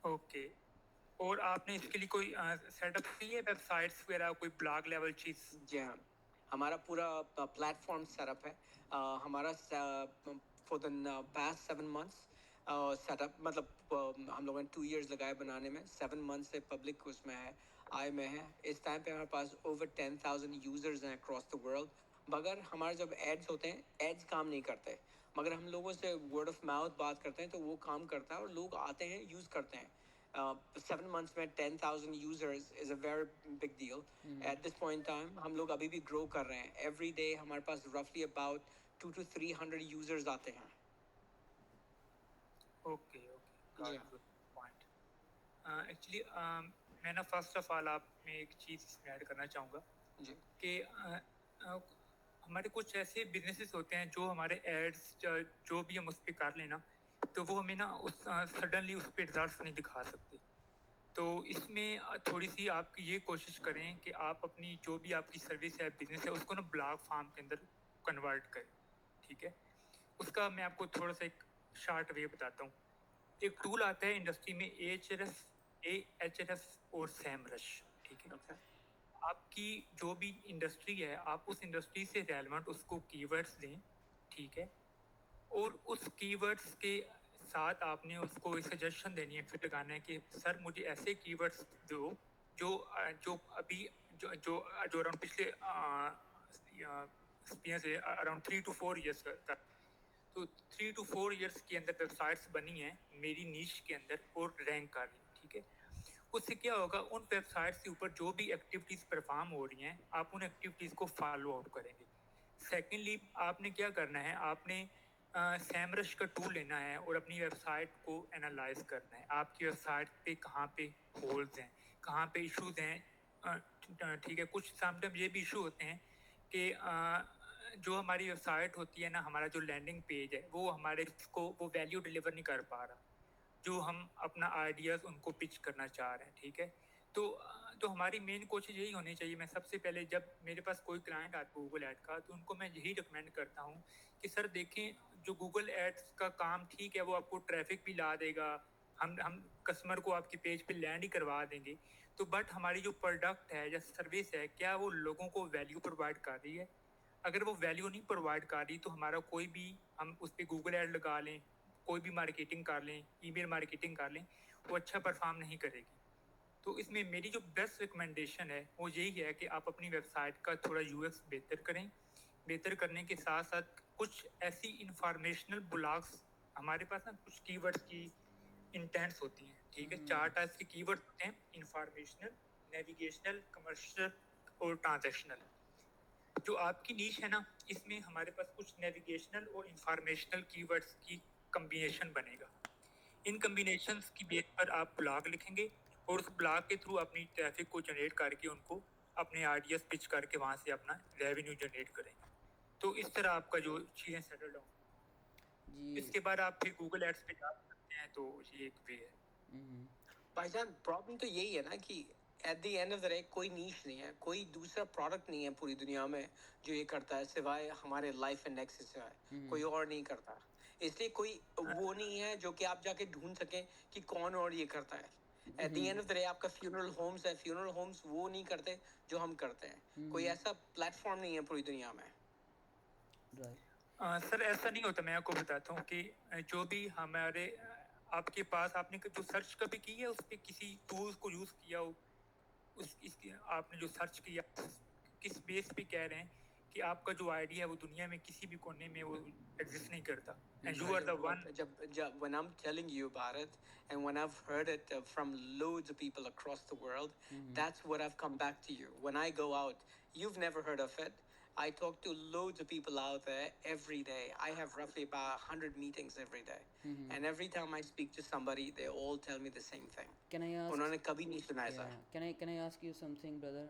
Okay. और आपने इसके लिए कोई सेटअप की है, वेबसाइट्स वगैरह, कोई ब्लॉग लेवल चीज़? जी हाँ, हमारा पूरा प्लेटफॉर्म सेटअप है। हमारा for the past 7 months setup, मतलब हम लोगों ने 2 years लगाए बनाने में। 7 मंथ से पब्लिक उसमें है, आय में है। इस टाइम पे हमारे पास ओवर 10,000 यूजर्स हैं अक्रॉस द वर्ल्ड। मगर हमारे जब एड्स होते हैं, एड्स काम नहीं करते। मगर हम लोगों से वर्ड ऑफ माउथ बात करते हैं तो वो काम करता है और लोग आते हैं, यूज़ करते हैं। 7 months में 10,000 users is a very big deal. At this point time हम लोग अभी भी ग्रो कर रहे हैं। एवरी डे हमारे पास रफली अबाउट 200 to 300 यूजर्स आते हैं। ओके ओके, जी गॉट हाँ। Your point. एक्चुअली मैं ना फर्स्ट ऑफ ऑल आप में एक चीज़ इसमें ऐड करना चाहूँगा जी कि हमारे कुछ ऐसे बिजनेसेस होते हैं जो हमारे एड्स जो भी हम उस पर कर लेना, तो वो हमें ना उस सडनली उस पर रिजल्ट नहीं दिखा सकते। तो इसमें थोड़ी सी आप ये कोशिश करें कि आप अपनी जो भी आपकी सर्विस है, बिजनेस है, उसको ना ब्लॉग फार्म के अंदर कन्वर्ट करें। ठीक है, उसका मैं आपको थोड़ा सा एक शॉर्ट वे बताता हूँ। एक टूल आता है इंडस्ट्री में, AHRS और SEMrush। ठीक है, ओके। आपकी जो भी इंडस्ट्री है, आप उस इंडस्ट्री से रेलेवेंट उसको कीवर्ड्स दें। ठीक है, और उस कीवर्ड्स के साथ आपने उसको सजेशन देनी है, फिर लगाना है कि सर मुझे ऐसे कीवर्ड्स दो जो जो अभी जो जो जो अराउंड पिछले से अराउंड 3 to 4 years तक, तो 3 to 4 years के अंदर वेबसाइट्स बनी हैं मेरी नीश के अंदर और रैंक कर रही हैं। ठीक है, उससे क्या होगा, उन वेबसाइट्स के ऊपर जो भी एक्टिविटीज़ परफॉर्म हो रही हैं, आप उन एक्टिविटीज़ को फॉलो आउट करेंगे। सेकेंडली, आपने क्या करना है, आपने सैमरश का टूल लेना है और अपनी वेबसाइट को एनालाइज करना है। आपकी वेबसाइट पे कहाँ पे होल्स हैं, कहाँ पे इश्यूज हैं। ठीक है, कुछ समटाइम ये भी इशू होते हैं कि जो हमारी वेबसाइट होती है ना, हमारा जो लैंडिंग पेज है, वो हमारे को वो वैल्यू डिलीवर नहीं कर पा रहा जो हम अपना आइडियाज़ उनको पिच करना चाह रहे हैं। ठीक है, तो हमारी मेन कोशिश यही होनी चाहिए। मैं सबसे पहले जब मेरे पास कोई क्लाइंट आता है गूगल ऐड का, तो उनको मैं यही रिकमेंड करता हूँ कि सर देखें, जो गूगल एड्स का काम ठीक है, वो आपको ट्रैफिक भी ला देगा, हम कस्टमर को आपकी पेज पे लैंड ही करवा देंगे। तो बट हमारी जो प्रोडक्ट है या सर्विस है, क्या वो लोगों को वैल्यू प्रोवाइड कर रही है? अगर वो वैल्यू नहीं प्रोवाइड कर रही, तो हमारा कोई भी, हम उस पर गूगल ऐड लगा लें, कोई भी मार्केटिंग कर लें, ईमेल मार्केटिंग कर लें, वो अच्छा परफॉर्म नहीं करेगी। तो इसमें मेरी जो बेस्ट रिकमेंडेशन है वो यही है कि आप अपनी वेबसाइट का थोड़ा यूएक्स बेहतर करें। बेहतर करने के साथ साथ कुछ ऐसी इंफॉर्मेशनल ब्लॉग्स, हमारे पास ना कुछ कीवर्ड्स की इंटेंट्स होती हैं। ठीक है, 4 टाइप्स के कीवर्ड्स होते हैं: इंफॉर्मेशनल, नेविगेशनल, कमर्शियल और ट्रांजैक्शनल। जो आपकी नीश है ना, इसमें हमारे पास कुछ नेविगेशनल और इंफॉर्मेशनल कीवर्ड्स की कम्बिनेशन बनेगा। इन कम्बिनेशंस की बेस पर आप ब्लॉग लिखेंगे और उस ब्लॉग के थ्रू अपनी ट्रैफिक को जनरेट करके उनको अपने आइडियाज पिच करके वहाँ से अपना रेवेन्यू जनरेट करेंगे। तो इस तरह आपका जो चीज़ें सेटल डाउन, जी। इसके बाद आप फिर गूगल एड्स पे जा सकते हैं। तो ये एक वे है। भाईजान, प्रॉब्लम तो यही है ना कि at the end of the day कोई नीश नहीं है, कोई दूसरा प्रोडक्ट नहीं है पूरी दुनिया में जो ये करता है, सिवाय हमारे लाइफ एंड नेक्स्ट से सिवाय कोई और नहीं करता। इसलिए कोई वो नहीं है जो कि आप जाके ढूंढ सकें कि कौन और ये करता है। At the end of the day आपका फ्यूनरल होम्स है, फ्यूनरल होम्स वो नहीं करते जो हम करते हैं। कोई ऐसा प्लेटफॉर्म नहीं है पूरी दुनिया में। राइट। सर ऐसा नहीं होता। मैं आपको बताता हूँ कि जो भी हमारे आपके पास, आपने जो सर्च कभी की है, उस पर किसी टूल्स को यूज़ किया हो, उस इसकी आपने जो सर्च किया, किस बेस पे कह रहे हैं कि आपका जो आइडिया है वो दुनिया में किसी भी कोने में वो एग्जिस्ट नहीं करता, and you are the one. जब when I'm telling you about it and when I've heard it from loads of people across the world, that's what I've come back to you. When I go out, you've never heard of it. I talk to loads of people out there every day. I have roughly about 100 meetings every day. And every time I speak to somebody, they all tell me the same thing. Can I ask? उन्होंने कभी नहीं सुना ऐसा। Yeah. Can I ask you something, brother?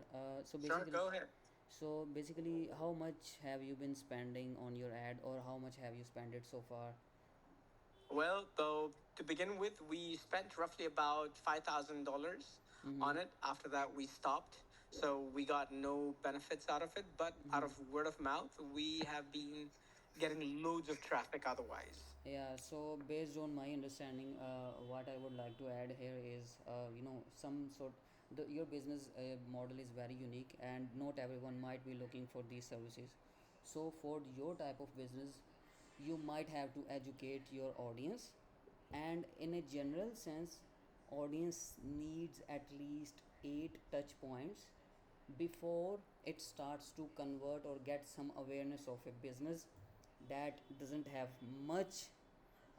So Sure, basically, go ahead. so basically, how much have you been spending on your ad, or how much have you spent it so far? Well, though, to begin with, we spent roughly about $5,000 on it. After that, we stopped. So we got no benefits out of it, but out of word of mouth, we have been getting loads of traffic otherwise. Yeah, so based on my understanding, what I would like to add here is, some sort, your business model is very unique, and not everyone might be looking for these services. So for your type of business, you might have to educate your audience, and in a general sense, audience needs at least 8 touch points before it starts to convert or get some awareness of a business that doesn't have much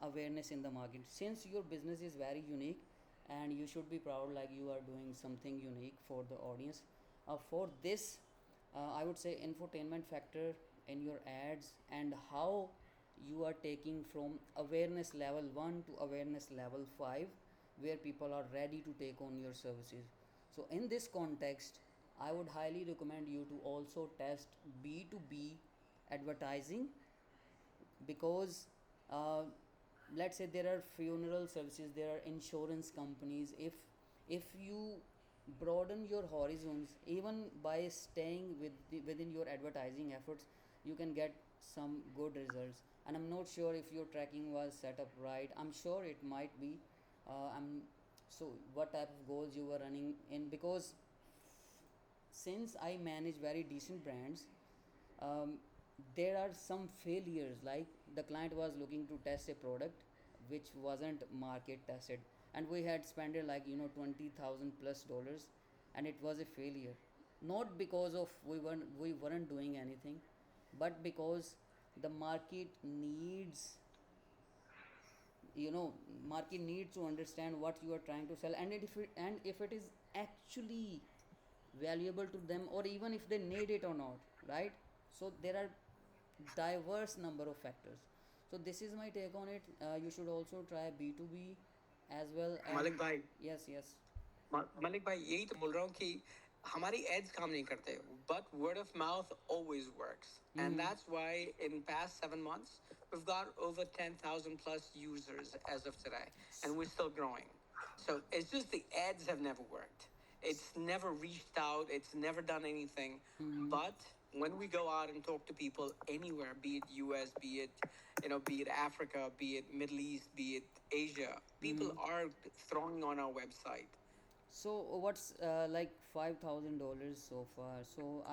awareness in the market. Since your business is very unique, and you should be proud like you are doing something unique for the audience, for this, I would say infotainment factor in your ads, and how you are taking from awareness level 1 to awareness level 5, where people are ready to take on your services. So in this context, I would highly recommend you to also test B2B advertising, because uh, let's say there are funeral services, there are insurance companies. If you broaden your horizons, even by staying within your advertising efforts, you can get some good results. And I'm not sure if your tracking was set up right. I'm sure it might be. I'm So what type of goals you were running in? Because since I manage very decent brands, um, there are some failures, like the client was looking to test a product which wasn't market tested, and we had spent like 20,000 plus dollars, and it was a failure. Not because of we weren't doing anything, but because the you know market needs to understand what you are trying to sell, and if it is actually valuable to them, or even if they need it or not, right? So there are diverse number of factors. So this is my take on it. You should also try B2B as well. And Malik bhai, yes, yes. Malik भाई यही तो बोल रहा हूँ कि हमारी ads काम नहीं करते but word of mouth always works and Mm-hmm. that's why in past 7 months we've got over 10,000 plus users as of today and we're still growing. So it's just the ads have never worked. It's never reached out. It's never done anything. Mm-hmm. But when we go out and talk to people anywhere, be it US, be it be it Africa, be it Middle East, be it Asia, people Mm-hmm. are throwing on our website. So what's like $5,000 so far? So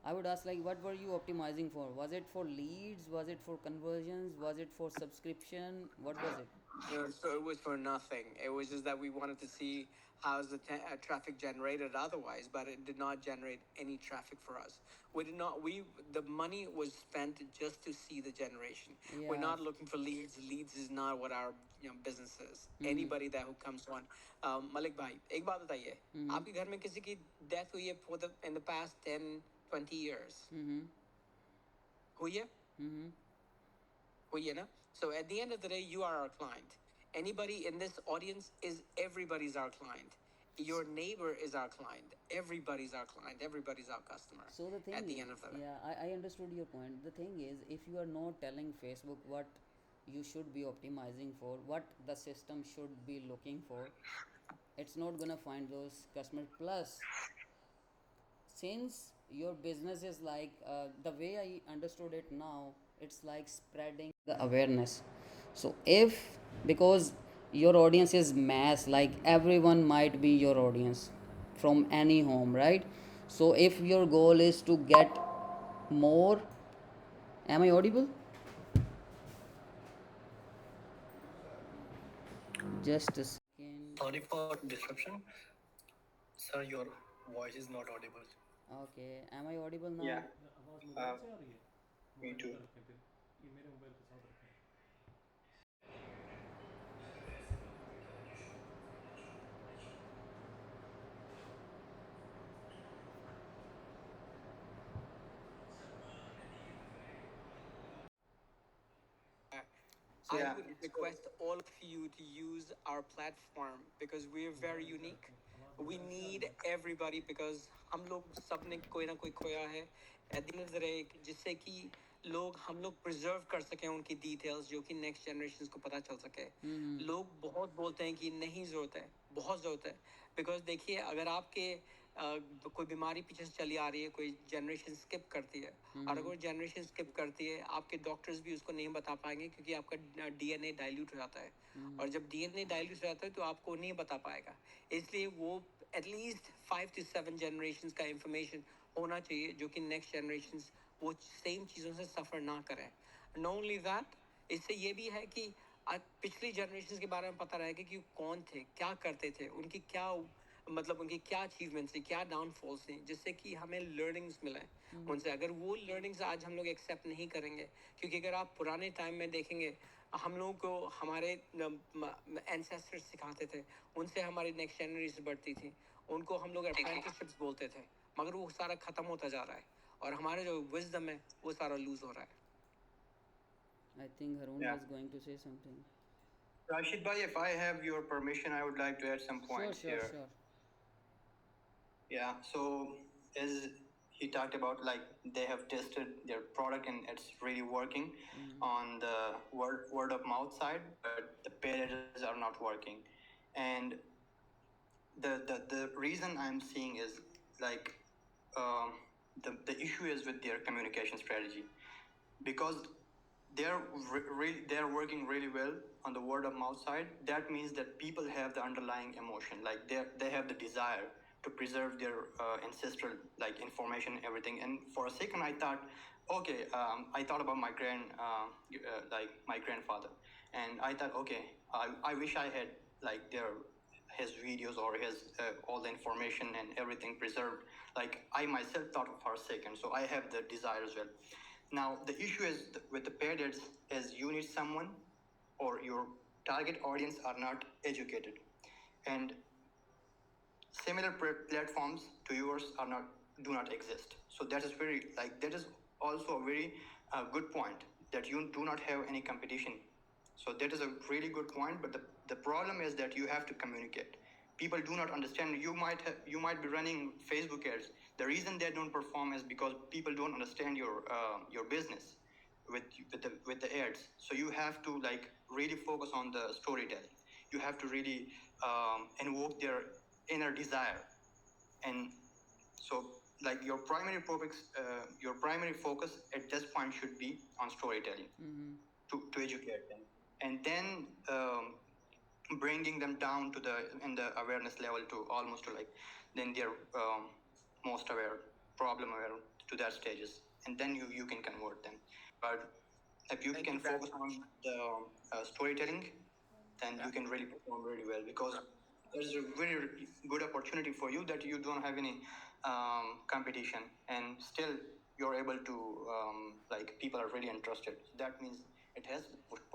I would ask, like, what were you optimizing for? Was it for leads? Was it for conversions? Was it for subscription? What was it? So it was for nothing. It was just that we wanted to see how's the traffic generated otherwise, but it did not generate any traffic for us. We did not. We The money was spent just to see the generation. We're Yeah. not looking for leads. Leads is not what our business is. Mm-hmm. Anybody that who comes on, Malik भाई एक बात बताइए Mm-hmm. आपके घर में किसी की death हुई है for the in the past 10-20 years Mm-hmm. हुई है Mm-hmm. हुई है ना. So at the end of the day, you are our client. Anybody in this audience is everybody's our client. Your neighbor is our client. Everybody's our client. Everybody's our customer. So the thing At the is, end of the day. yeah, I understood your point. The thing is, if you are not telling Facebook what you should be optimizing for, what the system should be looking for, it's not gonna find those customers. Plus, since your business is like, the way I understood it now, it's like spreading the awareness. So if, because your audience is mass, like everyone might be your audience from any home, right? So if your goal is to get more, am I audible? Just a second. Sorry for disruption. Sir, your voice is not audible. Okay, am I audible now? Yeah, uh, me too. So I would request all of you to use our platform because we're very unique. We need everybody because हम लोग सब ने कोई ना कोई खोया है. At the end of the day, जिससे कि लोग हम लोग preserve कर सकें उनकी details जो कि next generations को पता चल सके. लोग बहुत बोलते हैं कि नहीं ज़रूरत है, बहुत ज़रूरत है. Because देखिए अगर आपके कोई बीमारी पीछे से चली आ रही है, कोई जनरेशन स्किप करती है, और अगर जनरेशन स्किप करती है, आपके डॉक्टर्स भी उसको नहीं बता पाएंगे क्योंकि आपका डीएनए डाइल्यूट हो जाता है, और जब डीएनए डाइल्यूट हो जाता है तो आपको नहीं बता पाएगा। इसलिए वो एटलीस्ट 5 to 7 जनरेशन का इंफॉर्मेशन होना चाहिए, जो कि नेक्स्ट जनरेशन वो सेम चीज़ों से सफ़र ना करें। नॉट ओनली दैट, इससे ये भी है कि पिछली जनरेशन के बारे में पता रहेगा कि कौन थे, क्या करते थे, उनकी क्या मतलब उनकी क्या अचीवमेंट्स थी, क्या डाउनफॉल्स थी, जिससे कि हमें लर्निंग्स मिले उनसे। अगर वो लर्निंग्स आज हम लोग एक्सेप्ट नहीं करेंगे, क्योंकि अगर आप पुराने टाइम में देखेंगे, हम लोगों को हमारे एंसेस्टर्स सिखाते थे, उनसे हमारी नेक्स्ट जनरेशन बढ़ती थी, उनको हम लोग अप्रेंटिसशिप्स बोलते थे, मगर वो सारा ख़त्म होता जा रहा है, और हमारा जो विजडम है वो सारा लूज हो रहा है। I think Harun Yeah. was going to say something. Rashid bhai, if I have your permission, I would like to add some points here. Sure. Yeah, so as he talked about, like they have tested their product and it's really working on the word of mouth side, but the paid ads are not working. And the reason I'm seeing is like the issue is with their communication strategy, because they're working really well on the word of mouth side. That means that people have the underlying emotion, like they have the desire to preserve their ancestral like information and everything. And for a second I thought, okay, I thought about my like my grandfather, and I thought, okay, I wish I had like his videos or his all the information and everything preserved. Like I myself thought for a second, so I have the desire as well. Now the issue is with the paid ads is you need someone, or your target audience are not educated, and similar platforms to yours are not do not exist. So that is very like that is also a very good point, that you do not have any competition. So that is a really good point, but the problem is that you have to communicate. People do not understand. You might be running Facebook ads. The reason they don't perform is because people don't understand your business with the ads. So you have to like really focus on the storytelling. You have to really invoke their inner desire. And so like your primary focus at this point should be on storytelling, to educate them, and then bringing them down to the in the awareness level to almost to like then they're most aware, problem aware to that stages, and then you can convert them. But if you Thank can you very focus on the storytelling, then Yeah. you can really perform really well, because there's a very good opportunity for you that you don't have any competition, and still you're able to like people are really interested. So that means it has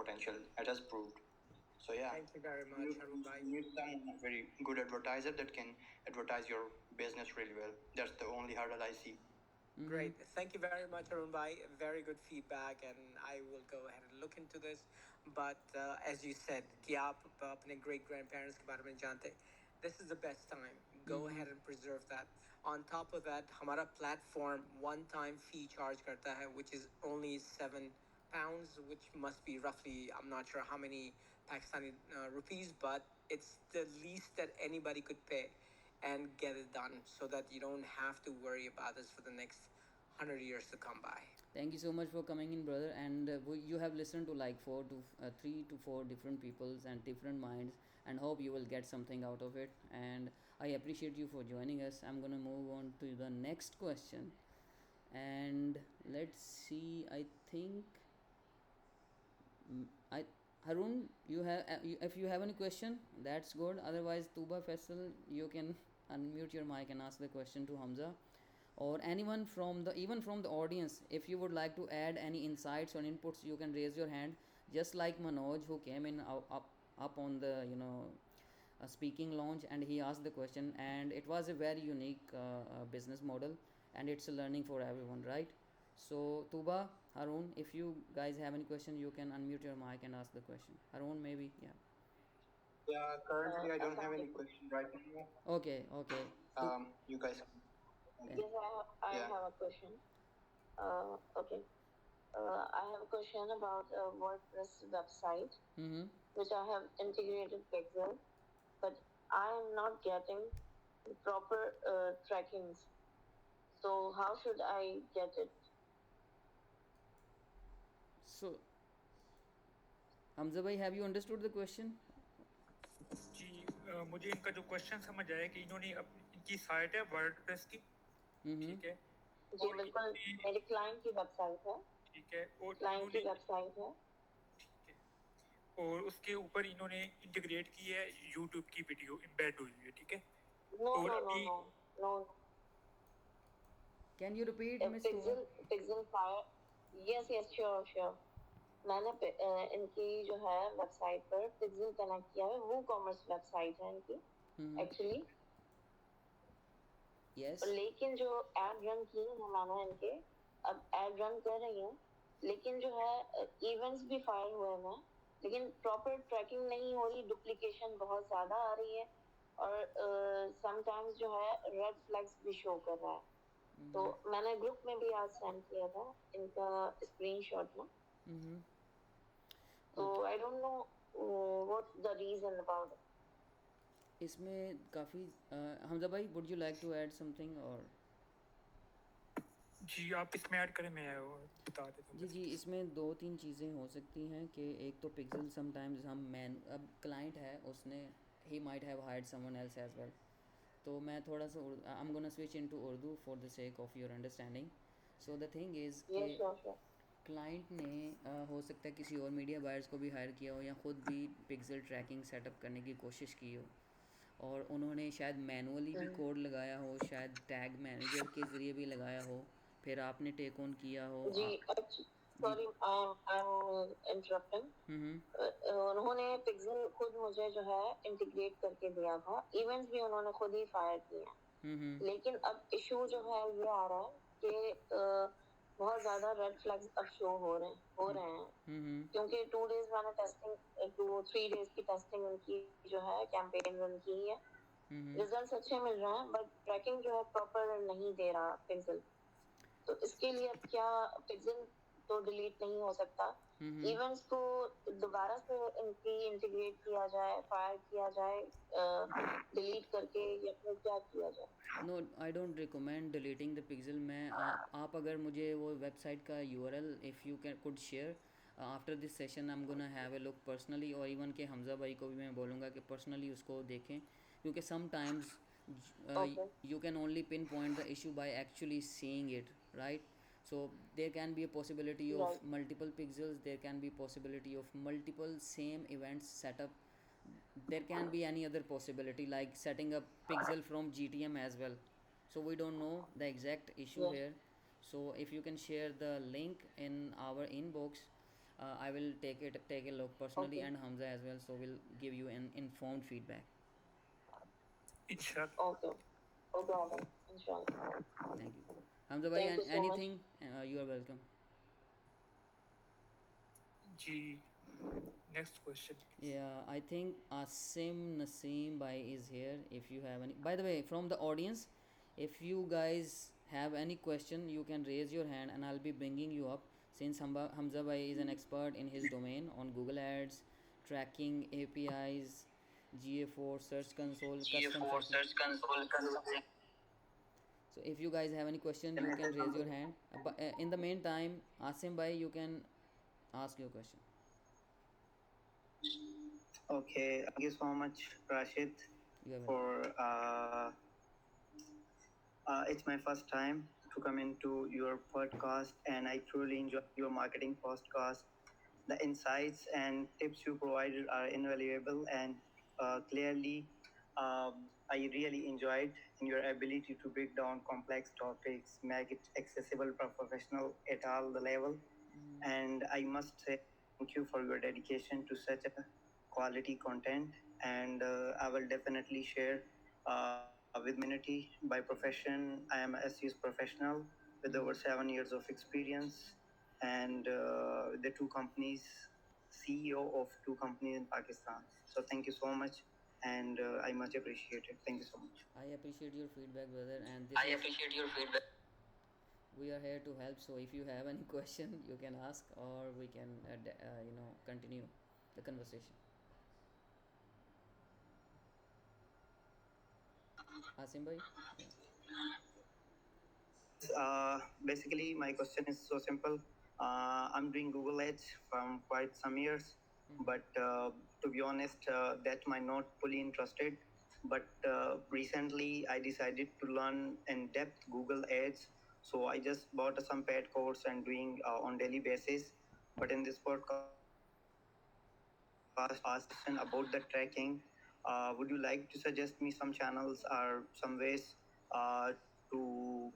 potential. It has proved. So yeah, Thank you very much, Harun bhai. you need some very good advertiser that can advertise your business really well. That's the only hurdle I see. Great. Thank you very much, Arun bhai. Very good feedback, and I will go ahead and look into this. But as you said, कि आप अपने great grandparents के बारे में जानते, this is the best time. Go ahead and preserve that. On top of that, हमारा platform one-time fee charge करता है, which is only £7, which must be roughly, I'm not sure how many Pakistani rupees, but it's the least that anybody could pay and get it done, so that you don't have to worry about this for the next 100 years to come by. Thank you so much for coming in, brother. And you have listened to like 3 to 4 different peoples and different minds, and hope you will get something out of it. And I appreciate you for joining us. I'm gonna move on to the next question, and let's see. I think I Harun, if you have any question, that's good. Otherwise, Tuba Faisal, you can unmute your mic and ask the question to Hamza, or anyone from the even from the audience. If you would like to add any insights or inputs, you can raise your hand, just like Manoj, who came in up on the speaking launch, and he asked the question, and it was a very unique business model, and it's a learning for everyone, right? So Tuba, Harun, if you guys have any question, you can unmute your mic and ask the question. Harun, maybe, yeah. Yeah, currently I don't have any question right now. Okay. You guys. Yes, I Yeah. have a question. Okay. I have a question about a WordPress website, Mm-hmm. which I have integrated Pixel, but I am not getting proper trackings. So how should I get it? So Hamza bhai, have you understood the question? जी मुझे इनका जो question समझ आया कि इन्होंने इनकी site है WordPress की, ठीक है, जी और बिल्कुल, इन्होंने मेरे क्लाइंट की वेबसाइट है, ठीक है, और क्लाइंट की इन्होंने वेबसाइट है। ठीक है, और उसके ऊपर इन्होंने इंटीग्रेट की है यूट्यूब की वीडियो एम्बेड हुई है, ठीक है, नो और नो नो अभी no no, Can you repeat, Miss Tuha? Pixel fire, yes yes sure sure. मैंने इनकी जो है वेबसाइट पर पिक्सल कनेक्ट किया है, वो कॉमर्स वेबसाइट है इनकी एक्चुअली। Yes. लेकिन जो एड रन की है मैंने इनके, अब एड रन कर रही हूँ, लेकिन जो है इवेंट्स भी फायर हुए हैं, लेकिन प्रॉपर ट्रैकिंग नहीं हो रही, डुप्लीकेशन बहुत ज़्यादा आ रही है, और समटाइम्स जो है रेड फ्लैग्स भी शो कर रहा है। तो मैंने ग्रुप में भी आज सेंड किया था इनका स्क्रीनशॉट ना, तो I don't know what's the reason about it. इसमें काफ़ी हमजा भाई, would you like to add something? और जी आप इसमें ऐड करें, मैं बता देता हूँ। जी इसमें दो तीन चीज़ें हो सकती हैं कि एक तो पिक्सल समटाइम्स हम अब क्लाइंट है, उसने ही might have hired someone else as well. तो मैं थोड़ा सा I am gonna switch into Urdu for the sake of your understanding. So the thing is ये कि श्योर श्योर। क्लाइंट ने हो सकता है किसी और मीडिया बायर्स को भी हायर किया हो, या ख़ुद भी पिक्सल ट्रैकिंग सेटअप करने की कोशिश की हो, और उन्होंने शायद मैनुअली भी कोड लगाया हो, शायद टैग मैनेजर के ज़रिए भी लगाया हो, फिर आपने टेक ऑन किया हो। जी सॉरी, आई एम इंटरप्टिंग। उन्होंने पिक्सल खुद मुझे जो है इंटीग्रेट करके दिया था, इवेंट्स भी उन्होंने खुद ही फायर किए हैं, लेकिन अब इशू जो है ये आ रहा है कि बहुत ज़्यादा रेड फ्लैग्स अब शो हो रहे हैं, क्योंकि 2 डेज मैंने टेस्टिंग, 2-3 डेज की टेस्टिंग उनकी जो है कैंपेन रन की है, रिजल्ट्स अच्छे मिल रहे हैं, बट ट्रैकिंग जो है प्रॉपर नहीं दे रहा पिक्सल। तो इसके लिए अब क्या, पिक्सल तो डिलीट नहीं हो सकता, इवेंट्स को दोबारा से इनकी इंटीग्रेट किया जाए, फायर किया जाए डिलीट करके, या फिर क्या किया जाए? No, I don't recommend deleting the pixel. मैं आप अगर मुझे वो वेबसाइट का URL if you can could share after this session, I am gonna have a look personally, और इवन के हमजा भाई को भी मैं बोलूँगा कि पर्सनली उसको देखें, क्योंकि sometimes you can only pinpoint the issue by actually seeing it, right? So there can be a possibility of multiple pixels, there can be possibility of multiple same events set up, there can be any other possibility like setting up pixel from GTM as well. So we don't know the exact issue here. So if you can share the link in our inbox, I will take a look personally, and Hamza as well, so we'll give you an informed feedback. इंशाल्लाह। Okay, inshallah. Thank you. Hamza bhai, Thank you so anything? You are welcome. जी next question. Yeah, I think Asim Naseem bhai is here. If you have any, by the way, from the audience, if you guys have any question, you can raise your hand and I'll be bringing you up, since Hamza bhai is an expert in his domain on Google Ads, tracking, APIs, GA4 search console, custom. So if you guys have any question, you can raise your hand. But in the meantime, Asim bhai, you can ask your question. Okay, thank you so much, Rashid, You are for welcome. it's my first time to come into your podcast, and I truly enjoy your marketing podcast. The insights and tips you provided are invaluable, and clearly, I really enjoyed in your ability to break down complex topics, make it accessible for professional at all the level. And I must say thank you for your dedication to such a quality content. And I will definitely share with community. By profession, I am a SES professional with over 7 years of experience, and the two companies, CEO of two companies in Pakistan. So thank you so much, and I much appreciate it. Thank you so much. I appreciate your feedback, brother, and I appreciate your feedback. we are here to help. So if you have any question, you can ask, or we can continue the conversation. Asim bhai? Basically, my question is so simple. I'm doing Google Ads from quite some years, but to be honest, that might not fully interested. But recently, I decided to learn in depth Google Ads. So I just bought some paid course and doing on daily basis. But in this podcast, ask about the tracking. Would you like to suggest me some channels or some ways uh, to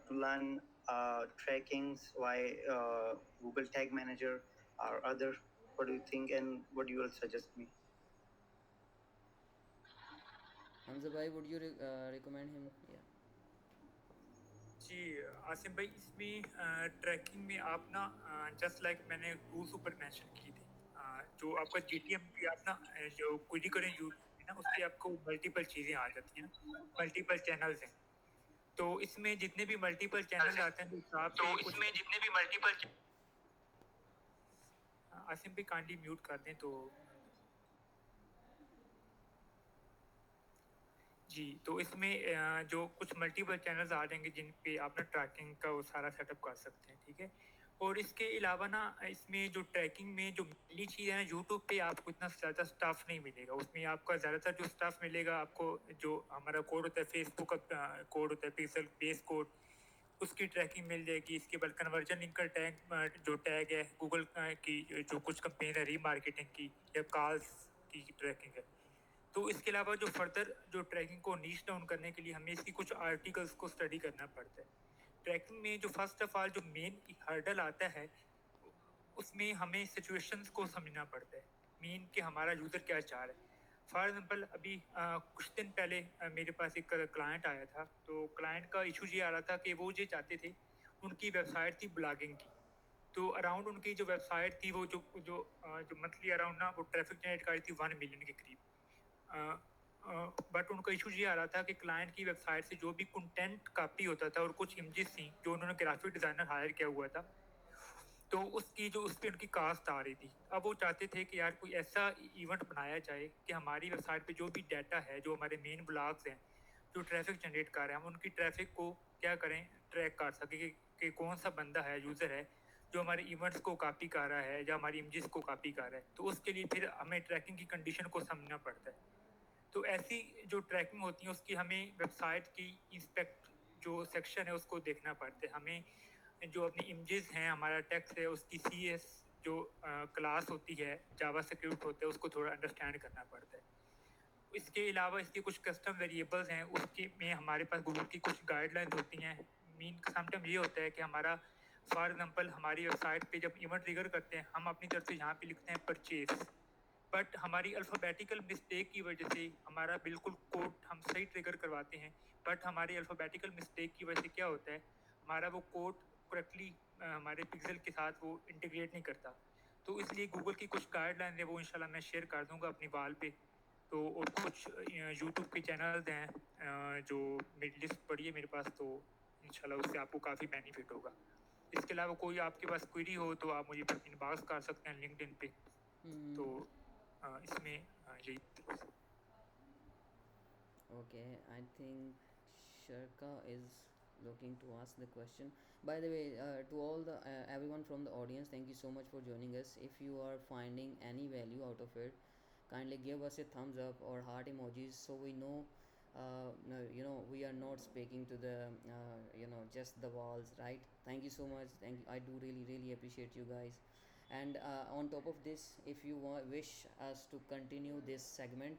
learn trackings by Google Tag Manager or other? What do you think, and what you will suggest me? Hamza bhai, would you recommend him? Yeah. जी आसिम भाई, इसमें trekking में आप ना just like मैंने tools ऊपर mention की थी, जो आपका जीटीएम की आप ना जो क्वेरी करें यूट्यूब में ना, उस पर आपको मल्टीपल चीज़ें आ जाती हैं ना, मल्टीपल चैनल्स हैं। तो इसमें जितने भी मल्टीपल चैनल आते हैं तो आप तो इसमें जितने भी मल्टीपल आसिम भाई काइंडली म्यूट कर दें तो। जी, तो इसमें जो कुछ मल्टीपल चैनल्स आ जाएंगे जिन पे आप ना ट्रैकिंग का वो सारा सेटअप कर सकते हैं, ठीक है। और इसके अलावा ना इसमें जो ट्रैकिंग में जो पहली चीज़ है ना, यूट्यूब पे आपको इतना ज़्यादा स्टफ नहीं मिलेगा। उसमें आपका ज़्यादातर जो स्टफ मिलेगा आपको, जो हमारा कोड होता है फेसबुक का कोड होता है, पिक्सल बेस कोड, उसकी ट्रैकिंग मिल जाएगी। इसके बाद कन्वर्जन लिंक का टैग, जो टैग है गूगल की, जो कुछ कंपेन है रीमार्केटिंग की या कॉल्स की ट्रैकिंग है। तो इसके अलावा जो फर्दर जो ट्रैकिंग को नीच डाउन करने के लिए हमें इसकी कुछ आर्टिकल्स को स्टडी करना पड़ता है। ट्रैकिंग में जो फर्स्ट ऑफ ऑल जो मेन हर्डल आता है, उसमें हमें सिचुएशंस को समझना पड़ता है, मीन कि हमारा यूज़र क्या चाह रहा है। फॉर एग्जांपल अभी कुछ दिन पहले मेरे पास एक क्लाइंट आया था। तो क्लाइंट का इशू ये आ रहा था कि वो ये चाहते थे, उनकी वेबसाइट थी ब्लॉगिंग की। तो अराउंड उनकी जो वेबसाइट थी वो जो जो जो मंथली अराउंड ना वो ट्रैफिक जनरेट कर रही थी 1 मिलियन के करीब। बट उनका इशू ये आ रहा था कि क्लाइंट की वेबसाइट से जो भी कंटेंट कॉपी होता था और कुछ इमेजेस थी जो उन्होंने ग्राफिक डिज़ाइनर हायर किया हुआ था, तो उसकी जो उस पर उनकी कास्ट आ रही थी। अब वो चाहते थे कि यार कोई ऐसा इवेंट बनाया जाए कि हमारी वेबसाइट पे जो भी डाटा है, जो हमारे मेन ब्लॉग्स हैं जो ट्रैफिक जनरेट कर रहे हैं, हम उनकी ट्रैफिक को क्या करें, ट्रैक कर सके कि कौन सा बंदा है, यूज़र है जो हमारे इवेंट्स को कॉपी कर रहा है या हमारी इमेजेस को कॉपी कर रहा है। तो उसके लिए फिर हमें ट्रैकिंग की कंडीशन को समझना पड़ता है। तो ऐसी जो ट्रैकिंग होती है उसकी हमें वेबसाइट की इंस्पेक्ट जो सेक्शन है उसको देखना पड़ता है। हमें जो अपनी इमेजेस हैं, हमारा टेक्स्ट है, उसकी CS जो क्लास होती है, जावा स्क्रिप्ट होता है, उसको थोड़ा अंडरस्टैंड करना पड़ता है। इसके अलावा इसके कुछ कस्टम वेरिएबल्स हैं, उसके में हमारे पास गूगल की कुछ गाइडलाइंस होती हैं। मीन समटाइम ये होता है कि हमारा फॉर एग्जांपल हमारी वेबसाइट पे जब इवेंट ट्रिगर करते हैं, हम अपनी तरफ से यहाँ पे लिखते हैं परचेज, बट हमारी अल्फ़ाबेटिकल मिस्टेक की वजह से हमारा बिल्कुल कोड हम सही ट्रिगर करवाते हैं, बट हमारी अल्फ़ाबेटिकल मिस्टेक की वजह से क्या होता है, हमारा वो कोड करेक्टली हमारे पिक्सल के साथ वो इंटीग्रेट नहीं करता। तो इसलिए गूगल की कुछ गाइडलाइन है वो इंशाल्लाह मैं शेयर कर दूंगा अपनी वाल पे। तो और कुछ यूट्यूब के चैनल्स हैं जो मेरी लिस्ट पड़ी है मेरे पास, तो इंशाल्लाह उससे आपको काफ़ी बेनिफिट होगा। इसके अलावा कोई आपके पास क्वेरी हो तो आप मुझे इनबॉक्स कर सकते हैं लिंक्डइन पे। तो इसमें यही। Okay, I think Sharka is looking to ask the question. By the way, to all the everyone from the audience, thank you so much for joining us. If you are finding any value out of it, kindly give us a thumbs up or heart emojis so we know. No, you know, we are not speaking to the just the walls, right? Thank you so much. Thank you. I do really appreciate you guys. And on top of this, if you wish us to continue this segment,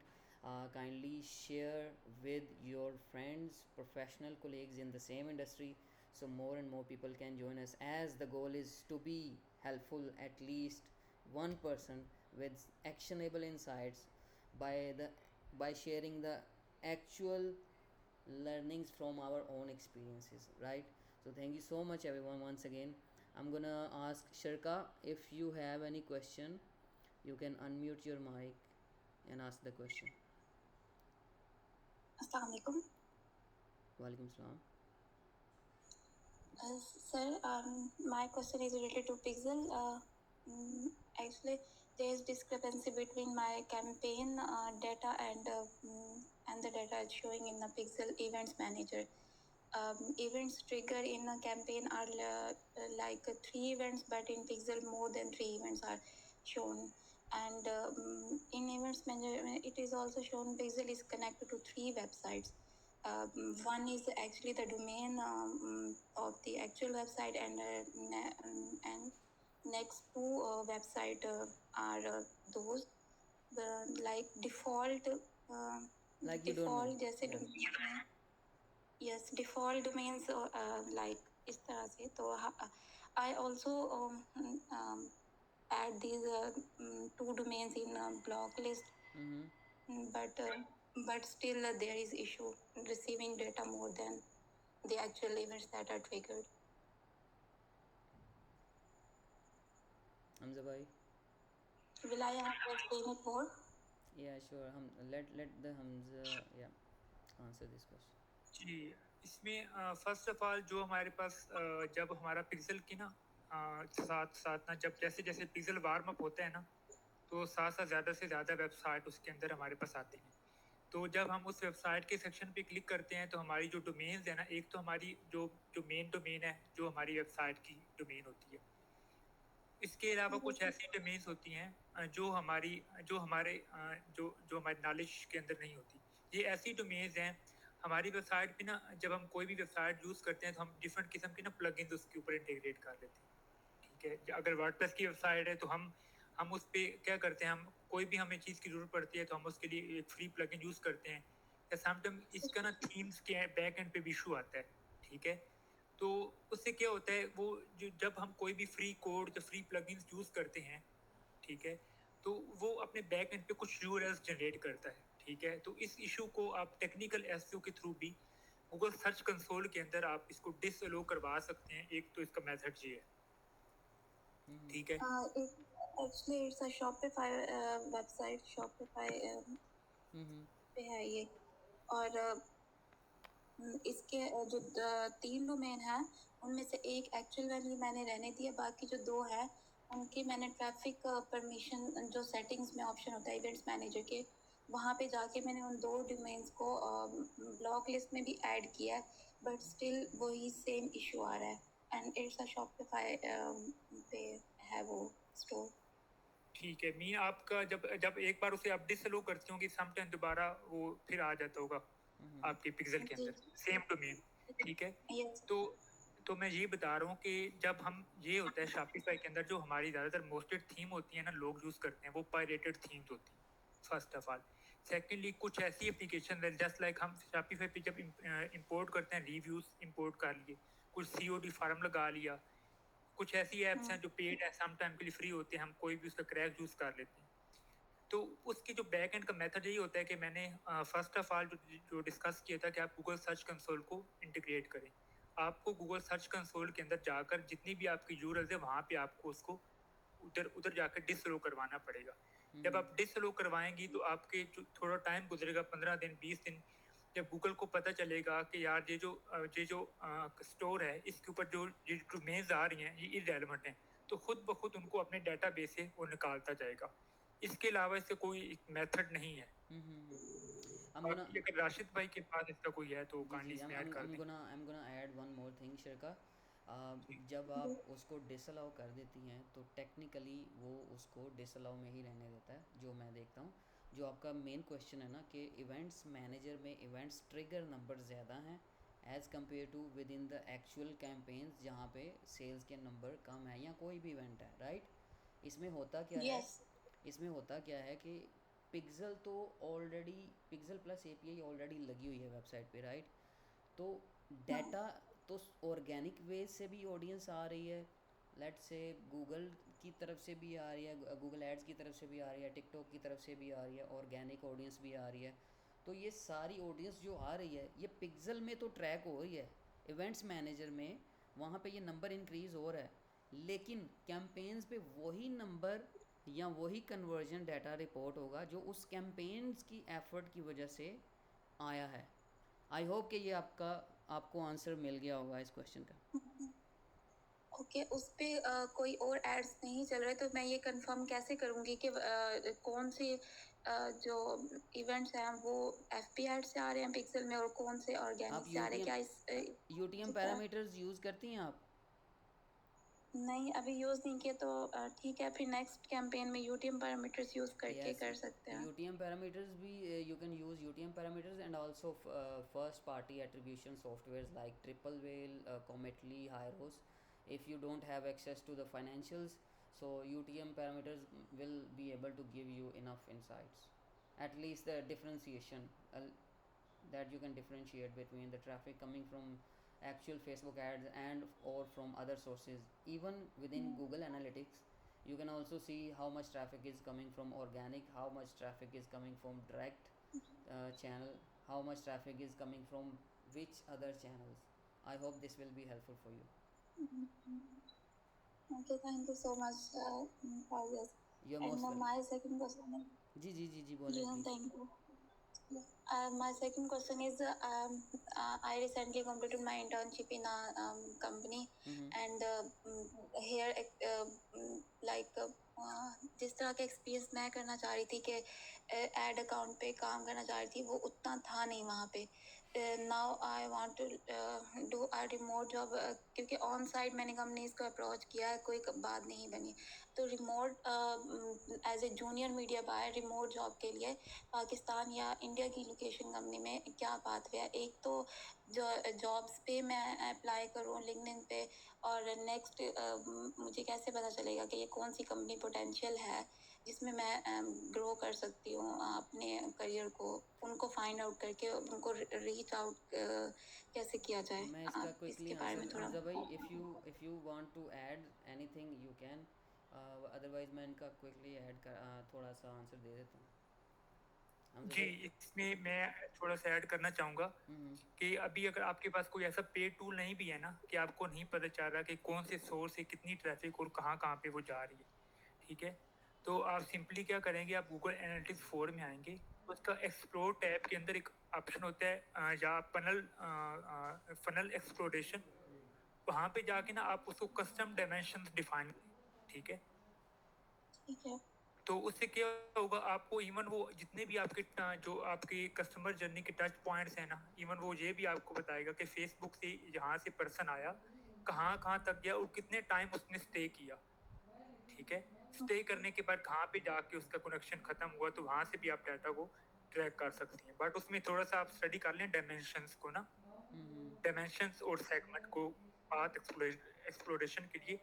kindly share with your friends, professional colleagues in the same industry, so more and more people can join us, as the goal is to be helpful at least one person with actionable insights by the by sharing the actual learnings from our own experiences, right? So thank you so much everyone once again. I'm gonna ask Sharka, if you have any question, you can unmute your mic and ask the question. Assalamualaikum. Walaikum salam. Sir, my question is related to Pixel. Actually, there is discrepancy between my campaign data and the data is showing in the Pixel Events Manager. Events trigger in a campaign are like 3 events, but in Pixel more than 3 events are shown. And in Events Manager, it is also shown Pixel is connected to 3 websites. One is actually the domain of the actual website, and next two website are those the like default Like you don't know. default जैसे Yeah. domain yes default domains like इस तरह से तो I also add these 2 domains in block list. But still there is issue receiving data more than the actual events that are triggered. Hamza bhai? Will I have to explain it more? Yeah, sure. Let the Hamza answer this question. जी, इसमें first of all जो हमारे पास जब हमारा pixel की ना साथ साथ ना जब जैसे जैसे पिक्सल वार्म अप होता है ना, तो साथ साथ ज़्यादा से ज़्यादा वेबसाइट उसके अंदर हमारे पास आते हैं। तो जब हम उस वेबसाइट के सेक्शन पे क्लिक करते हैं तो हमारी जो डोमेन्स है ना, एक तो हमारी जो जो मेन डोमेन है जो हमारी वेबसाइट की डोमेन होती है, इसके अलावा कुछ ऐसी डोमेन्स होती हैं जो हमारे जो हमारी नॉलेज के अंदर नहीं होती। ये ऐसी डोमेन्स हैं हमारी वेबसाइट पे ना, जब हम कोई भी वेबसाइट यूज़ करते हैं तो हम डिफरेंट किस्म के ना प्लगइन्स उसके ऊपर इंटीग्रेट कर लेते हैं, ठीक है। अगर वर्डप्रेस की वेबसाइट है तो हम उस पर क्या करते हैं, हम कोई भी हमें चीज़ की ज़रूरत पड़ती है तो हम उसके लिए एक फ्री प्लगइन यूज़ करते हैं, या समटाइम इसका ना थीम्स के बैक एंड पे भी इशू आता है, ठीक है। तो उससे क्या होता है, वो जो जब हम कोई भी फ्री कोड या फ्री प्लगइन्स यूज़ करते हैं, ठीक है, तो वो अपने बैक एंड पे कुछ यूआरएल्स जनरेट करता है, ठीक है। तो इस इशू को आप टेक्निकल एसईओ के थ्रू भी गूगल सर्च कंसोल के अंदर आप इसको डिसअलो करवा सकते हैं। एक तो इसका मेथड ये है, ठीक है। Actually it's a Shopify website. Shopify पे है ये, और इसके जो 3 डोमेन है उनमें से एक एक्चुअल वैल्यू मैंने रहने दिया, बाकी जो 2 है उनकी मैंने ट्रैफिक परमिशन जो सेटिंग्स में ऑप्शन होता है इवेंट्स मैनेजर के, वहाँ पे जाके मैंने उन 2 डोमेन्स को ब्लॉक लिस्ट में भी ऐड किया है, बट स्टिल वही सेम इशू आ रहा है। एंड इट्स अ शॉपिफाई पे है वो स्टोर। ठीक है, मीन आपका जब एक बार उसे आप डिसअलो करते होंगे, सम टाइम दोबारा वो फिर आ जाता होगा आपके पिक्सल के अंदर सेम डोमेन, ठीक है। तो मैं ये बता रहा हूँ कि जब हम ये होता है शॉपिफाई के अंदर जो हमारी ज़्यादातर मोस्टेड थीम होती है ना, लोग यूज़ करते हैं, वो पायरेटेड थीम्स होती हैं फर्स्ट ऑफ ऑल। सेकेंडली कुछ ऐसी एप्लीकेशन है जस्ट लाइक हम शॉपिफाई पे जब इंपोर्ट करते हैं, रिव्यूज़ इंपोर्ट कर लिए, कुछ COD फार्म लगा लिया, कुछ ऐसी ऐप्स हैं जो पेड है, सम टाइम के लिए फ्री होते हैं, हम कोई भी उसका क्रैक यूज़ कर लेते हैं। तो उसकी जो बैक एंड का मेथड यही होता है कि मैंने फर्स्ट ऑफ ऑल जो डिस्कस किया था कि आप गूगल सर्च कंसोल को इंटीग्रेट करें। आपको गूगल सर्च कंसोल के अंदर जाकर जितनी भी आपकी यूआरएल्स है वहाँ पे आपको उसको उधर जाकर डिसअलो करवाना पड़ेगा। जब आप डिसअलो करवाएंगी तो आपके जो थोड़ा टाइम गुजरेगा, 15 दिन 20 दिन, जब गूगल को पता चलेगा कि यार ये जो स्टोर है इसके ऊपर जो डोमेन्स आ रही हैं ये इररेलेवेंट हैं, तो खुद ब खुद उनको अपने डाटाबेस से वो निकालता जाएगा। इसके अलावा इससे कोई मेथड नहीं है। अगर राशिद भाई के पास इसका कोई है तो काइंडली इसमें ऐड कर दें। I'm gonna add one more thing शिरका। जब आप उसको डिसअलाउ कर देती हैं तो टेक्निकली वो उसको डिसअलाउ में ही रहने देता है, जो मैं देखता हूँ। जो आपका मेन क्वेश्चन है ना कि इवेंट्स मैनेजर में इवेंट्स ट्रिगर नंबर ज़्यादा हैं as compare to within the actual campaigns जहाँ पे सेल्स के नंबर कम है या कोई भी इवेंट है, राइट। इसमें होता क्या है, इसमें होता क्या है कि पिक्सल तो already pixel plus API already लगी हुई है वेबसाइट पे, राइट। तो डाटा तो ऑर्गेनिक वे से भी ऑडियंस आ रही है, लेट से गूगल की तरफ से भी आ रही है, गूगल एड्स की तरफ से भी आ रही है, टिकटॉक की तरफ से भी आ रही है, ऑर्गेनिक ऑडियंस भी आ रही है। तो ये सारी ऑडियंस जो आ रही है ये पिक्सल में तो ट्रैक हो रही है, इवेंट्स मैनेजर में वहाँ पे ये नंबर इंक्रीज़ हो रहा है, लेकिन कैंपेन्स पे वही नंबर या वही कन्वर्जन डाटा रिपोर्ट होगा जो उस कैंपेन्स की एफर्ट की वजह से आया है। आई होप कि ये आपको आंसर मिल गया होगा इस क्वेश्चन का। ओके, उस पर कोई और एड्स नहीं चल रहे, तो मैं ये कंफर्म कैसे करूँगी कि कौन सी जो इवेंट्स हैं वो FB एड से आ रहे हैं पिक्सल में और कौन से आप ऑर्गेनिक से आ रहे हैं, क्या इस UTM पैरामीटर्स यूज़ करती हैं आप? नहीं अभी यूज़ नहीं किया, तो ठीक है, फिर नेक्स्ट कैंपेन में UTM पैरामीटर्स यूज़ करके Yes, कर सकते हैं। UTM parameters भी you can use UTM parameters and also first party attribution softwares like Triple Whale, Cometly, Hyros. If you don't have access to the financials, so UTM parameters will be able to give you enough insights, at least the differentiation that you can differentiate between the traffic coming from actual Facebook ads and or from other sources. Even within Google Analytics, you can also see how much traffic is coming from organic, how much traffic is coming from direct channel, how much traffic is coming from which other channels. I hope this will be helpful for you. Okay, thank you so much for this. You're And most welcome. my second question is, जी बोले yeah, please. thank you. My second question is, I recently completed my internship in a company, and here जिस तरह का experience मैं करना चाह रही थी कि एड अकाउंट पे काम करना चाह रही थी, वो उतना था नहीं वहाँ पे. Now I want to do a remote job, क्योंकि ऑन साइट मैंने कंपनीज को अप्रोच किया है, कोई बात नहीं बनी. तो remote as a junior media buyer remote job के लिए पाकिस्तान या इंडिया की लोकेशन कंपनी में क्या पाथवे है? एक तो जो जॉब्स पे मैं अप्लाई करूँ लिंक्डइन पे, और नेक्स्ट मुझे कैसे पता चलेगा कि ये कौन सी कंपनी पोटेंशियल है जिसमें मैं ग्रो कर सकती हूँ अपने करियर को, उनको फाइंड आउट करके उनको रीच आउट कैसे किया जाए? मैं इसका आप क्विकली इसके बारे में आंसर, थोड़ा हमजा भाई, if you want to add anything you can, otherwise मैं इनका क्विकली ऐड कर थोड़ा सा आंसर दे देता हूँ. हमजा जी, भाई. इसमें मैं थोड़ा सा ऐड करना चाहूँगा कि अभी अगर आपके पास कोई ऐसा पेड टूल नहीं भी है ना, कि आपको नहीं पता चल रहा कि कौन से सोर्स से कितनी ट्रैफिक और कहाँ पे वो जा रही है, ठीक है, तो आप सिंपली क्या करेंगे, आप गूगल एनालिटिक्स 4 में आएंगे, उसका एक्सप्लोर टैब के अंदर एक ऑप्शन होता है या फनल एक्सप्लोरेशन, वहाँ पे जाके ना आप उसको कस्टम डायमेंशंस डिफाइन करें, ठीक है. ठीक है. तो उससे क्या होगा, आपको इवन वो जितने भी आपके जो आपके कस्टमर जर्नी के टच पॉइंट्स हैं ना, इवन वो ये भी आपको बताएगा कि फेसबुक से यहाँ से पर्सन आया, कहाँ तक गया और कितने टाइम उसने स्टे किया, ठीक है. स्टे करने के बाद कहाँ पे जाके उसका कनेक्शन खत्म हुआ, तो वहाँ से भी आप डाटा को ट्रैक कर सकते हैं. बट उसमें थोड़ा सा आप स्टडी कर लें डायमेंशंस को ना, डायमेंशंस और सेगमेंट को पाथ एक्सप्लोरेशन के लिए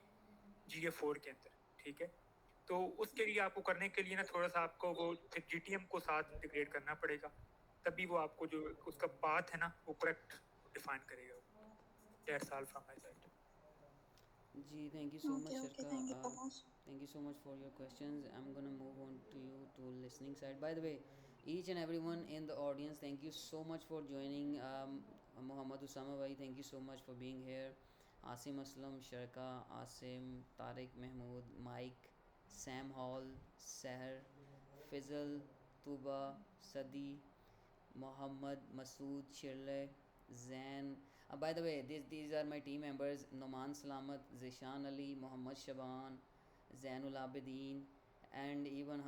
GA4 के अंदर, ठीक है. तो उसके लिए आपको करने के लिए ना थोड़ा सा आपको वो फिर GTM को साथ इंटीग्रेट करना पड़ेगा, तभी वो आपको जो उसका पाथ है ना वो करेक्ट डिफाइन करेगा. That's all from my side. Ji, thank you so much, Okay, Shirka. thank you so much. Thank you so much for your questions. I'm gonna move on to you to listening side. By the way, each and everyone in the audience, thank you so much for joining. Muhammad Usama bhai, thank you so much for being here. Asim Aslam, Shirka, Asim, Tariq Mahmood, Mike, Sam Hall, Seher, Fizzle, Tuba, Sadi, Muhammad, Masood, Shirley, Zain. By the way, these are my team members: Noman Salamat, Zishan Ali, Muhammad Shaban, Zainul Abidin, and even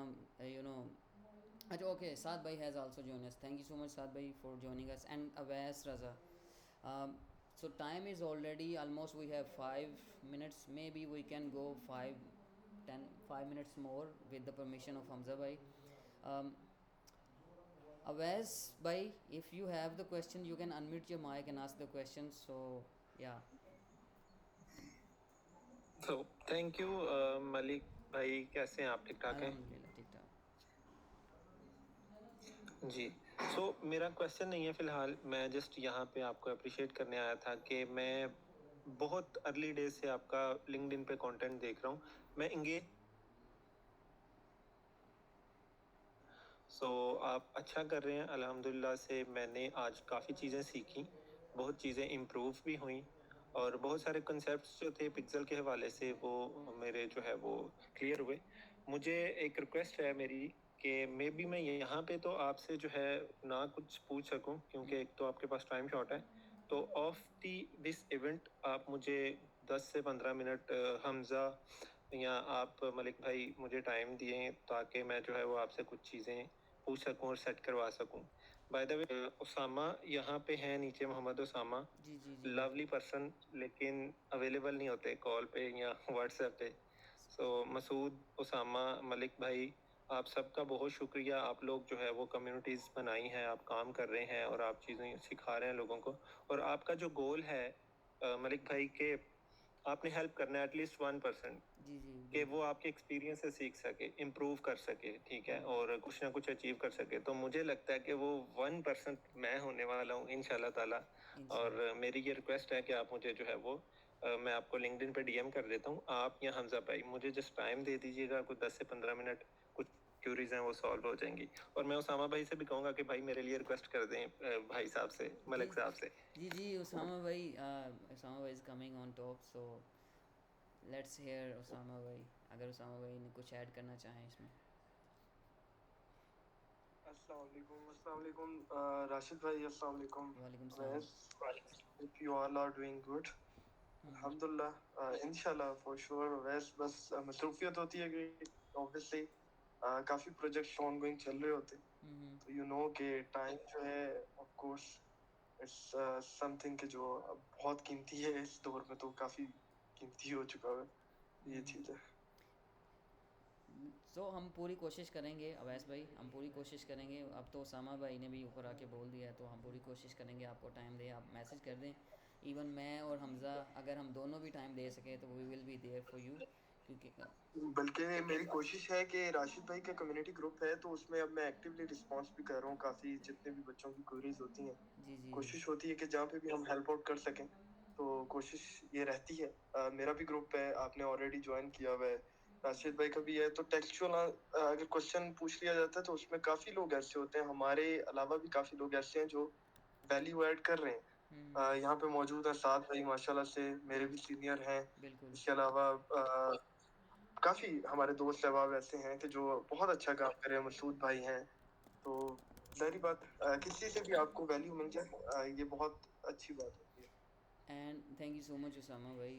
okay, Saad bhai has also joined us. Thank you so much, Saad bhai, for joining us, and Awais Raza. So time is already almost, we have 5 minutes, maybe we can go 5 minutes more with the permission of Hamza bhai. Awais bhai, if you have the question, you can unmute your mic and ask the question. So yeah. So thank you, Malik भाई, कैसे हैं आप? ठीक ठाक हैं? अल्हम्दुलिल्लाह ठीक ठाक. जी. सो मेरा क्वेश्चन नहीं है फ़िलहाल, मैं जस्ट यहाँ पे आपको अप्रिशिएट करने आया था कि मैं बहुत अर्ली डेज से आपका लिंक्डइन पे कंटेंट देख रहा हूँ. मैं इंगेज आप अच्छा कर रहे हैं अल्हम्दुलिल्लाह से. मैंने आज काफ़ी चीज़ें सीखी, बहुत चीज़ें इम्प्रूव भी हुई, और बहुत सारे कंसेप्ट्स जो थे पिक्सल के हवाले से वो मेरे जो है वो क्लियर हुए. मुझे एक रिक्वेस्ट है मेरी कि मे बी मैं यहाँ पे तो आपसे जो है ना कुछ पूछ सकूँ, क्योंकि एक तो आपके पास टाइम शॉर्ट है. तो ऑफ दिस इवेंट आप मुझे 10 से 15 मिनट हमज़ा या आप मलिक भाई मुझे टाइम दिए ताकि मैं जो है वो आपसे कुछ चीज़ें पूछ सकूं और सेट करवा सकूं। बाय द वे उसामा यहाँ पे हैं नीचे, मोहम्मद उसामा, जी जी जी लवली पर्सन, लेकिन अवेलेबल नहीं होते कॉल पे या व्हाट्सएप पे। सो मसूद, उसामा, मलिक भाई, आप सबका बहुत शुक्रिया। आप लोग जो है वो कम्युनिटीज़ बनाई हैं, आप काम कर रहे हैं और आप चीज़ें सिखा रहे हैं लोगों को। और आपका जो गोल है मलिक भाई के, आपने हेल्प करना है एटलीस्ट 1% जी जी कि वो आपके एक्सपीरियंस से सीख सके, इम्प्रूव कर सके, ठीक है, और कुछ ना कुछ अचीव कर सके। तो मुझे लगता है कि वो 1% मैं होने वाला हूँ इंशाल्लाह ताला। और मेरी ये रिक्वेस्ट है कि आप मुझे जो है वो मैं आपको लिंक्डइन पे डीएम कर देता हूँ, आप या हमजा भाई मुझे जस्ट टाइम दे दीजिएगा, कुछ 10 से 15 मिनट, कुछ क्यूरीज हैं वो सॉल्व हो जाएंगी। और मैं उसामा भाई से भी कहूँगा कि भाई मेरे लिए रिक्वेस्ट कर दें भाई साहब से, मलिक साहब से। जी जी उसामा भाई is coming on top, so let's hear Usama भाई, अगर उसामा भाई ने कुछ ऐड करना चाहें इसमें। अस्सलाम वालेकुम राशिद भाई, अस्सलाम वालेकुम। वालेकुम सलाम। Hope you all are doing good. अल्हम्दुलिल्लाह, इंशाल्लाह फॉर श्योर। वैसे बस मसरूफियत होती है कि ऑब्वियसली काफ़ी प्रोजेक्ट्स ऑनगोइंग चल रहे होते हैं, तो यू नो कि टाइम जो है ऑफ कोर्स इट्स समथिंग कि जो बहुत कीमती है इस दौर में, तो काफ़ी कीमती हो चुका है ये चीज़ है। सो हम पूरी कोशिश करेंगे अवैस भाई, हम पूरी कोशिश करेंगे। अब तो उसामा भाई ने भी ऊपर आके बोल दिया है, तो हम पूरी कोशिश करेंगे आपको टाइम दे, आप मैसेज कर दें। इवन मैं और हमज़ा अगर हम दोनों भी टाइम दे सके तो we will be there for you, क्योंकि बल्कि मेरी कोशिश है कि राशिद भाई का कम्युनिटी ग्रुप है, तो उसमें अब मैं एक्टिवली रिस्पॉन्स भी कर रहा हूँ। काफ़ी जितने भी बच्चों की क्वेरीज होती हैं, जी जी कोशिश होती है कि जहाँ पे भी हम हेल्प आउट कर सकें, तो कोशिश ये रहती है। मेरा भी ग्रुप है, आपने ऑलरेडी ज्वाइन किया हुआ है, राशिद भाई का भी है। तो टेक्सचुअल अगर क्वेश्चन पूछ लिया जाता है तो उसमें काफ़ी लोग ऐसे होते हैं, हमारे अलावा भी काफ़ी लोग ऐसे हैं जो वैल्यू ऐड कर रहे हैं। यहाँ पे मौजूद है साथ भाई, माशाल्लाह से मेरे भी सीनियर हैं। बिल्कुल। इसके अलावा काफ़ी हमारे दोस्त अहबाब ऐसे हैं कि जो बहुत अच्छा काम कर रहे हैं। मसूद भाई हैं, तो ज़ाहिर बात किसी से भी आपको वैल्यू मिल जाए, ये बहुत अच्छी बात होती है। And thank you so much Usama bhai,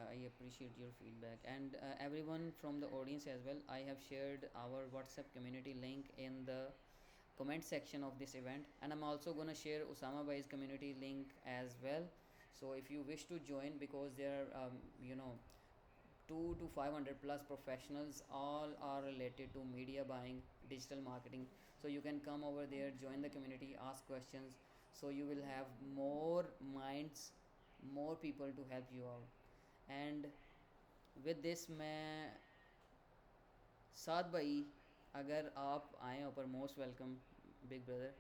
I appreciate your feedback, and everyone from the audience as well. I have shared our WhatsApp community link in the comment section of this event, and I'm also going to share Usama bhai's community link as well. So if you wish to join, because there are 2 to 500 plus professionals, all are related to media buying, digital marketing. So you can come over there, join the community, ask questions, so you will have more minds, more people to help you out. And with this मैं साद भाई, अगर आप आए ऊपर, most welcome big brother.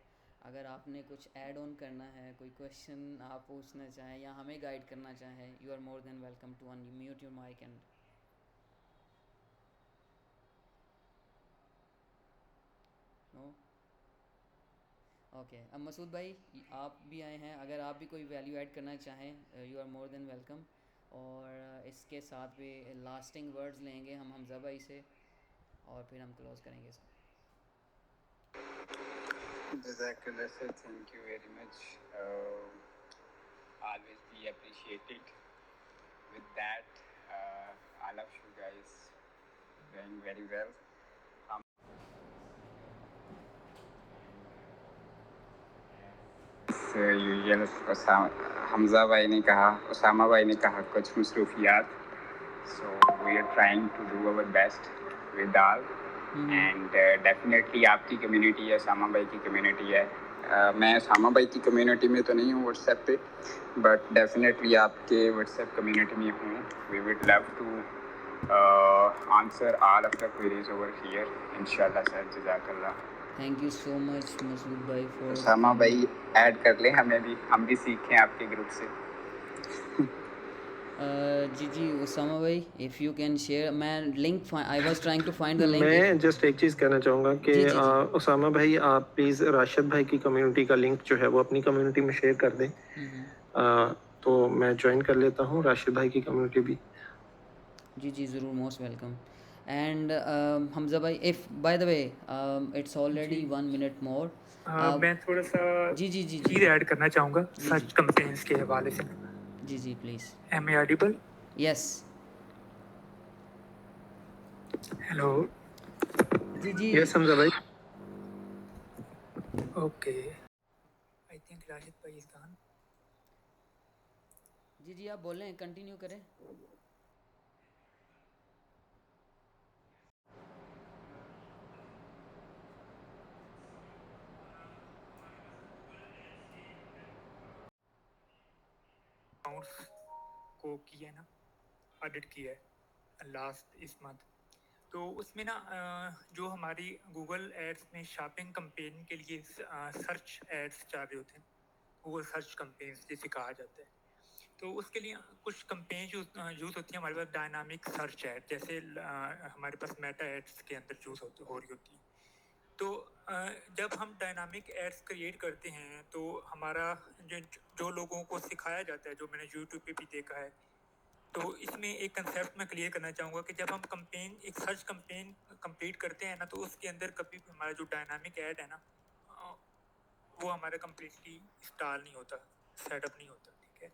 अगर आपने कुछ add on करना है, कोई क्वेश्चन आप पूछना चाहें या हमें गाइड करना चाहें, you are more than welcome to unmute your mic and know. Okay, अब मसूद भाई आप भी आए हैं, अगर आप भी कोई वैल्यू ऐड करना चाहें, you are more than welcome. और इसके साथ भी लास्टिंग वर्ड्स लेंगे हम हमजा भाई से, और फिर हम क्लोज करेंगे sir. Jazakallah sir, thank you very much. Always be appreciated. With that, all of you guys doing very well. Usual Hamza भाई ने कहा, उसामा भाई ने कहा कुछ मसरूफियात, so we are trying to do our best with all, and definitely आपकी community है, उसामा भाई की कम्युनिटी है। मैं उसामा भाई की कम्युनिटी में तो नहीं हूँ व्हाट्सएप पे, बट डेफिनेटली आपके व्हाट्सएप कम्युनिटी में हूँ। We would love to answer all of the queries over here इंशाल्लाह सर। जज़ाकल्लाह। Thank you so much Masood भाई फॉर। उसामा भाई ऐड कर लें हमें भी, हम भी सीखें आपके ग्रुप से। जी जी उसामा भाई, इफ़ यू कैन शेयर, मैं link I was trying to find the link. मैं जस्ट एक चीज़ कहना चाहूँगा कि उसामा भाई आप प्लीज़ राशिद भाई की कम्युनिटी का लिंक जो है वो अपनी कम्युनिटी में शेयर कर दें। तो मैं ज्वाइन कर लेता हूँ राशिद भाई की कम्युनिटी भी। जी जी ज़रूर, मोस्ट वेलकम। एंड हमजा भाई, if by the way it's already 1 minute मोर, मैं थोड़ा सा जी जी जी चीज़ ऐड करना चाहूँगा सर्च कंपेन्स के हवाले से। जी जी please. Am I audible? Yes hello. जी जी यस हमजा भाई। Okay. I think Rashid bhai is gone. जी आप बोलें, कंटिन्यू करें. अकाउंट्स को किया ना, ऑडिट किया है लास्ट इस मंथ. तो उसमें ना जो हमारी गूगल एड्स में शॉपिंग कैंपेन के लिए सर्च एड्स चाह रहे होते हैं, गूगल सर्च कैंपेन जिसे कहा जाता है. तो उसके लिए कुछ कैंपेन यूज़ होती है हमारे पास डायनामिक सर्च एड, जैसे हमारे पास मेटा एड्स के अंदर यूज़ हो रही होती है. तो जब हम डायनामिक एड्स क्रिएट करते हैं तो हमारा जो लोगों को सिखाया जाता है, जो मैंने यूट्यूब पे भी देखा है, तो इसमें एक कंसेप्ट मैं क्लियर करना चाहूँगा कि जब हम कैंपेन एक सर्च कैंपेन कंप्लीट करते हैं ना, तो उसके अंदर कभी भी हमारा जो डायनामिक ऐड है ना, वो हमारा कम्प्लीटली इंस्टॉल नहीं होता, सेटअप नहीं होता. ठीक है.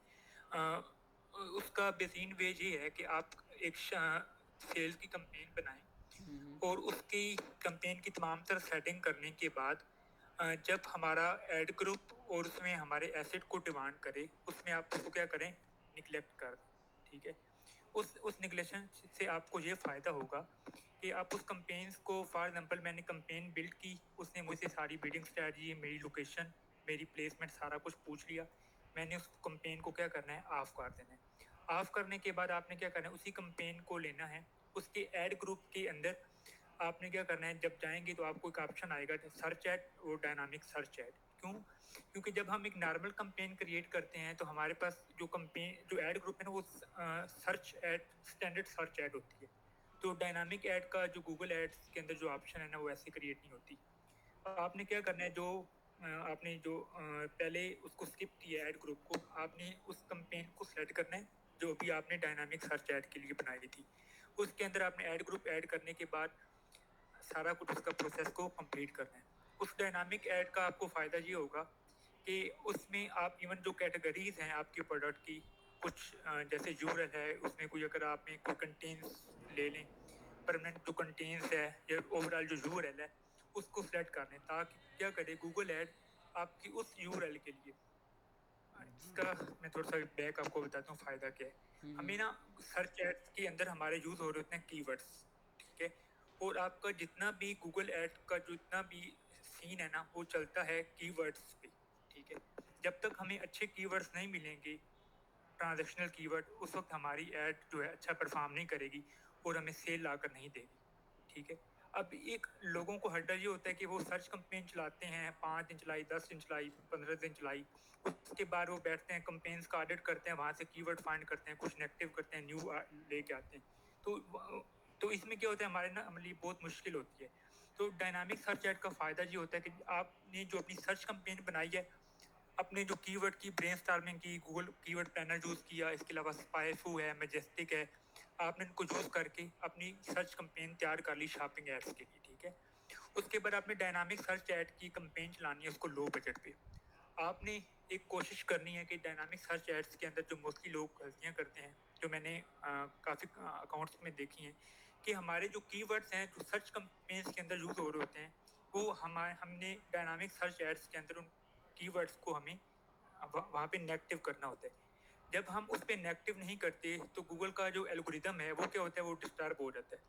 उसका बेसिन वेज ये है कि आप एक सेल की कैंपेन बनाएं और उसकी कैंपेन की तमाम तरह सेटिंग करने के बाद जब हमारा एड ग्रुप और उसमें हमारे एसेट को डिमांड करे, उसमें आप उसको क्या करें, निगलेक्ट कर दें. ठीक है. उस निगलेक्शन से आपको ये फ़ायदा होगा कि आप उस कैंपेन्स को, फॉर एग्जांपल मैंने कैंपेन बिल्ड की, उसने मुझसे सारी बिडिंग स्ट्रैटेजी, मेरी लोकेशन, मेरी प्लेसमेंट सारा कुछ पूछ लिया. मैंने उस कैंपेन को क्या करना है, ऑफ कर देना है. ऑफ करने के बाद आपने क्या करना है, उसी कैंपेन को लेना है, उसके ऐड ग्रुप के अंदर आपने क्या करना है, जब जाएंगे तो आपको एक ऑप्शन आएगा सर्च ऐड और डायनामिक सर्च ऐड. क्यों? क्योंकि जब हम एक नॉर्मल कैंपेन क्रिएट करते हैं तो हमारे पास जो ऐड ग्रुप है ना, वो search add, standard search add होती है. तो डायनामिक ऐड का जो गूगल एड्स के अंदर जो ऑप्शन है ना, वो ऐसे क्रिएट नहीं होती. आपने क्या करना है, जो आपने जो पहले उसको स्किप किया ऐड ग्रुप को, आपने उस कैंपेन को सेलेक्ट करना है जो भी आपने डायनामिक सर्च ऐड के लिए बनाई थी. उसके अंदर आपने ऐड ग्रुप ऐड करने के बाद सारा कुछ उसका प्रोसेस को कंप्लीट करना है. उस डायनामिक ऐड का आपको फ़ायदा ये होगा कि उसमें आप इवन जो कैटेगरीज हैं आपके प्रोडक्ट की, कुछ जैसे यूरल है, उसमें कोई अगर आपने कोई कंटेंट्स ले लें, परमानेंट जो कंटेंट्स है या ओवरऑल जो यूरल है, उसको सेलेक्ट कर लें, ताकि क्या करे गूगल ऐड आपकी उस यूरल के लिए. इसका मैं थोड़ा सा बैक आपको बताता हूँ फ़ायदा क्या है. हमें ना सर्च एड्स के अंदर हमारे यूज़ हो रहे होते हैं कीवर्ड्स. ठीक है. और आपका जितना भी गूगल ऐड का जितना भी सीन है ना, वो चलता है कीवर्ड्स पे. ठीक है. जब तक हमें अच्छे कीवर्ड्स नहीं मिलेंगे, ट्रांजैक्शनल कीवर्ड, उस वक्त हमारी ऐड जो है अच्छा परफॉर्म नहीं करेगी और हमें सेल ला कर नहीं देगी. ठीक है. अब एक लोगों को हड्डा ये होता है कि वो सर्च कैंपेन चलाते हैं, 5 दिन चलाई, 10 दिन चलाई, 15 दिन चलाई, उसके बाद वो बैठते हैं कैंपेन्स का ऑडिट करते हैं, वहाँ से कीवर्ड फाइंड करते हैं, कुछ नेगेटिव करते हैं, न्यू लेके आते हैं. तो इसमें क्या होता है, हमारे ना अमली बहुत मुश्किल होती है. तो डायनामिक सर्च ऐड का फ़ायदा ये होता है कि आपने जो अपनी सर्च कैंपेन बनाई है, अपने जो कीवर्ड की ब्रेनस्टॉर्मिंग की, गूगल कीवर्ड प्लानर यूज़ किया, इसके अलावा स्पाइफू है, मैजेस्टिक है, आपने इनको यूज़ करके अपनी सर्च कैंपेन तैयार कर ली शॉपिंग एड्स के लिए. ठीक है. उसके बाद आपने डायनामिक सर्च ऐड की कैंपेन चलानी है, उसको लो बजट पे. आपने एक कोशिश करनी है कि डायनामिक सर्च एड्स के अंदर जो मोस्टली लोग गलतियाँ करते हैं, जो मैंने काफ़ी अकाउंट्स में देखी हैं, कि हमारे जो कीवर्ड्स हैं जो सर्च कैंपेन्स के अंदर यूज़ हो रहे होते हैं, वो हमने डायनामिक सर्च एड्स के अंदर उन कीवर्ड्स को हमें वहाँ पे नेगेटिव करना होता है. जब हम उस पर नेगेटिव नहीं करते तो गूगल का जो एल्गोरिदम है वो क्या होता है, वो डिस्टर्ब हो जाता है.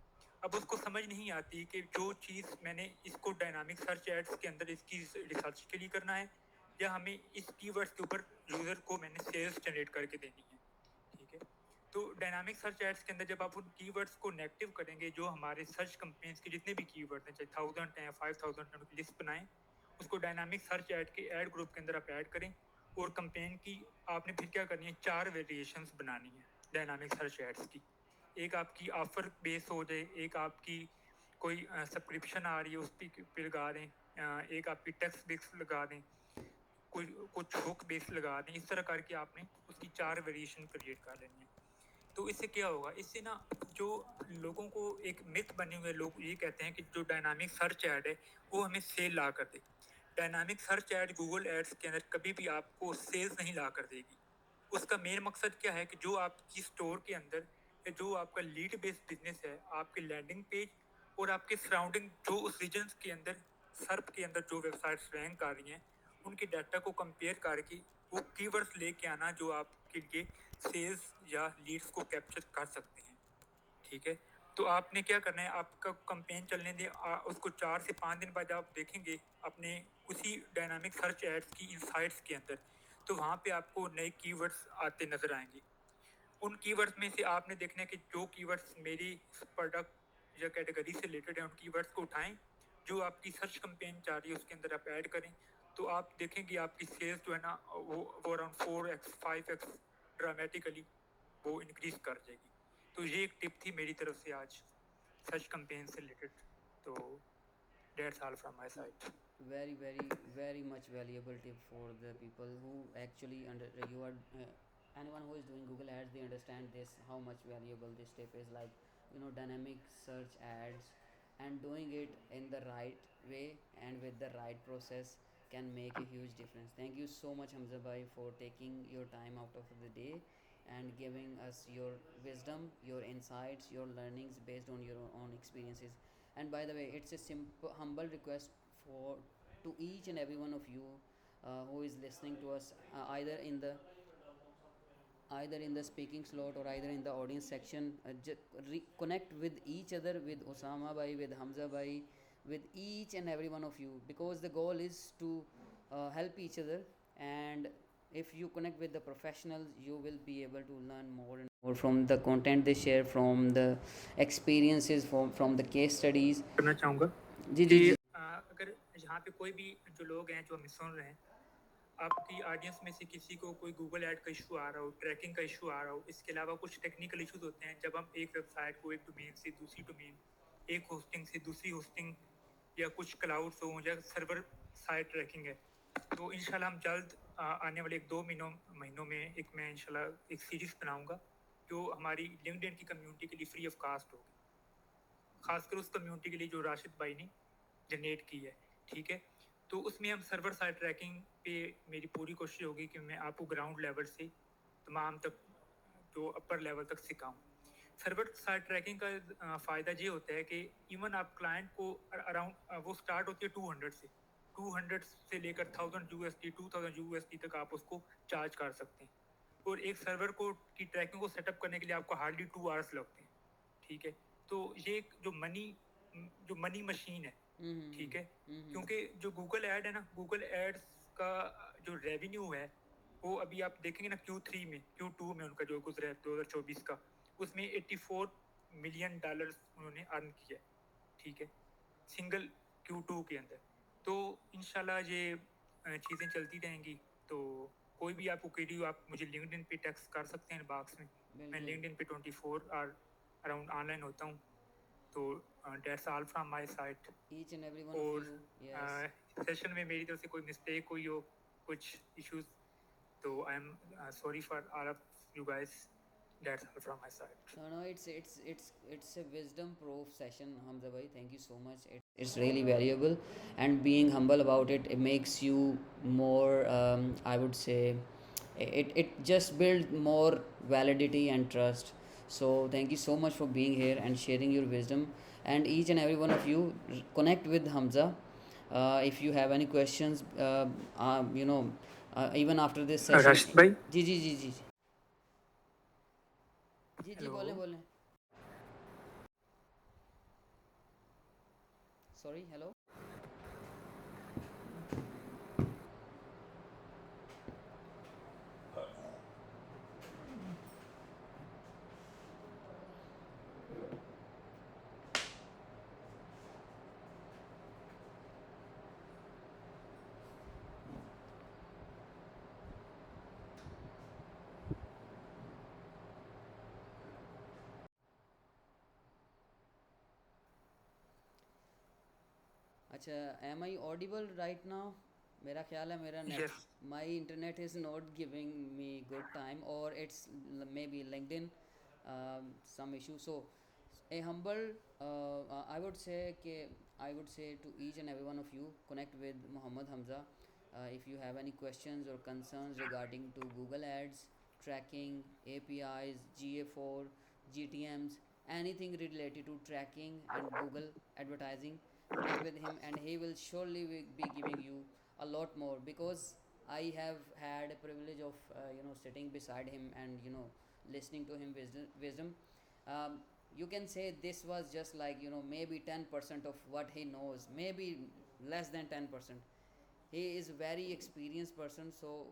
अब उसको समझ नहीं आती कि जो चीज़ मैंने इसको डायनामिक सर्च एड्स के अंदर इसकी रिसर्च के लिए करना है, या हमें इस कीवर्ड्स के ऊपर यूज़र को मैंने सेल्स जनरेट करके देनी है. ठीक है. तो डायनामिक सर्च एड्स के अंदर जब आप उन कीवर्ड्स को नेगेटिव करेंगे, जो हमारे सर्च कैंपेन्स के जितने भी कीवर्ड्स हैं, चाहे 1000 हैं, 5000 हैं, उनकी लिस्ट बनाएं, उसको डायनामिक सर्च ऐड के ऐड ग्रुप के अंदर आप ऐड करें, और कैंपेन की आपने फिर क्या करनी है, 4 वेरिएशंस बनानी है डायनामिक सर्च एड्स की. एक आपकी ऑफर बेस हो जाए, एक आपकी कोई सब्सक्रिप्शन आ रही है उस पर लगा दें, एक आपकी टेक्स्ट बेस लगा दें, कुछ हुक बेस लगा दें. इस तरह करके आपने उसकी 4 वेरिएशन क्रिएट कर लेनी है. तो इससे क्या होगा, इससे ना जो लोगों को एक मिथ बने हुए, लोग ये कहते हैं कि जो डायनामिक सर्च ऐड है वो हमें सेल ला कर दे. Dynamic search ad Google ads के अंदर कभी भी आपको सेल्स नहीं ला कर देगी. उसका मेन मकसद क्या है कि जो आपकी स्टोर के अंदर, जो आपका लीड बेस्ड बिजनेस है, आपके लैंडिंग पेज और आपके सराउंडिंग जो उस रीजन के अंदर सर्प के अंदर जो वेबसाइट्स रैंक कर रही हैं उनके डाटा को कंपेयर करके वो कीवर्ड्स लेके आना जो आपके लिए सेल्स या लीड्स को कैप्चर कर सकते हैं, ठीक है। तो आपने क्या करना है, आपका कैंपेन चलने दें, उसको 4 से 5 दिन बाद आप देखेंगे अपने उसी डायनामिक सर्च एड्स की इनसाइट्स के अंदर, तो वहाँ पे आपको नए कीवर्ड्स आते नज़र आएंगे। उन कीवर्ड्स में से आपने देखना है कि जो कीवर्ड्स मेरी प्रोडक्ट या कैटेगरी से रिलेटेड है उन कीवर्ड्स को उठाएं, जो आपकी सर्च कैंपेन चाह रही है उसके अंदर आप ऐड करें, तो आप देखेंगे आपकी सेल्स जो है ना वो अराउंड 4x 5x ड्रामेटिकली वो इंक्रीज कर जाएगी। तो ये एक टिप थी मेरी तरफ से आज सर्च कैंपेन से रिलेटेड। तो that's all from my side. Very much valuable tip for the people who actually anyone who is doing Google ads, they understand this, how much valuable this tip is, like dynamic search ads, and doing it in the right way and with the right process can make a huge difference. Thank you so much, Hamza bhai, for taking your time out of the day and giving us your wisdom, your insights, your learnings based on your own experiences. And by the way, it's a simple humble request for to each and every one of you who is listening to us, either in the speaking slot or either in the audience section. Connect with each other, with Osama bhai, with Hamza bhai, with each and every one of you, because the goal is to help each other. And if you connect with the professionals, you will be able to learn more and more from the content they share, from the experiences, from the case studies. करना चाहूँगा जी जी जी अगर यहाँ पे कोई भी जो लोग हैं जो हमें सुन रहे हैं, आपकी ऑडियंस में से किसी को कोई गूगल ऐड का इशू आ रहा हो, ट्रैकिंग का इशू आ रहा हो, इसके अलावा कुछ टेक्निकल इश्यूज होते हैं जब हम एक वेबसाइट को एक डोमेन से दूसरी डोमेन, एक होस्टिंग से दूसरी होस्टिंग, या कुछ क्लाउड्स हो या सर्वर साइड ट्रैकिंग है, तो इंशाल्लाह हम जल्द आने वाले 1-2 महीनों में मैं इंशाल्लाह एक सीरीज़ बनाऊंगा जो हमारी लिंक्डइन की कम्युनिटी के लिए फ्री ऑफ कास्ट होगी, खासकर उस कम्युनिटी के लिए जो राशिद भाई ने जनरेट की है, ठीक है। तो उसमें हम सर्वर साइड ट्रैकिंग पे मेरी पूरी कोशिश होगी कि मैं आपको ग्राउंड लेवल से तमाम तक जो अपर लेवल तक सिखाऊं। सर्वर साइड ट्रैकिंग का फ़ायदा ये होता है कि इवन आप क्लाइंट को अराउंड वो स्टार्ट होती है 200 से लेकर 1000 USD 2000 USD तक आप उसको चार्ज कर सकते हैं, और एक सर्वर को की ट्रैकिंग को सेटअप करने के लिए आपको हार्डली 2 आवर्स लगते हैं, ठीक है। तो ये जो मनी मशीन है, ठीक है, क्योंकि जो गूगल ऐड है ना, गूगल एड्स का जो रेवेन्यू है वो अभी आप देखेंगे ना Q2 में उनका जो गुजरा है 2024 का, उसमें $84 मिलियन उन्होंने अर्न किया, ठीक है, सिंगल Q2 के अंदर। तो इंशाल्लाह ये चीज़ें चलती रहेंगी। तो कोई भी आपको क्वेरी हो, आप मुझे लिंक्डइन पे टेक्स्ट कर सकते हैं बॉक्स में, मैं लिंक्डइन पे 24 आवर अराउंड ऑनलाइन होता हूँ। तो that's all from my side. Each and every one of you, yes, session में मेरी तरफ से कोई मिस्टेक हुई हो, कुछ इश्यूज, तो I am sorry for all of you guys. That's all from my side. No, it's a wisdom proof session, Hamza bhai. Thank you so much. It's really valuable, and being humble about it, it makes you more. I would say, it just builds more validity and trust. So thank you so much for being here and sharing your wisdom. And each and every one of you, connect with Hamza. If you have any questions, even after this session. Rashid bhai. जी जी बोले sorry, hello. अच्छा, am I audible right now? मेरा ख्याल है मेरा net, my internet is not giving me good time, और it's may be LinkedIn some issue. So a humble I would say to each and every one of you, connect with Muhammad Hamza if you have any questions or concerns regarding to Google ads, tracking, APIs, GA4, GTMs, anything related to tracking and Google advertising. connect with him, and he will surely be giving you a lot more, because I have had a privilege of sitting beside him and listening to him wisdom. um, you can say this was just like maybe 10% of what he knows, maybe less than 10%. He is a very experienced person, so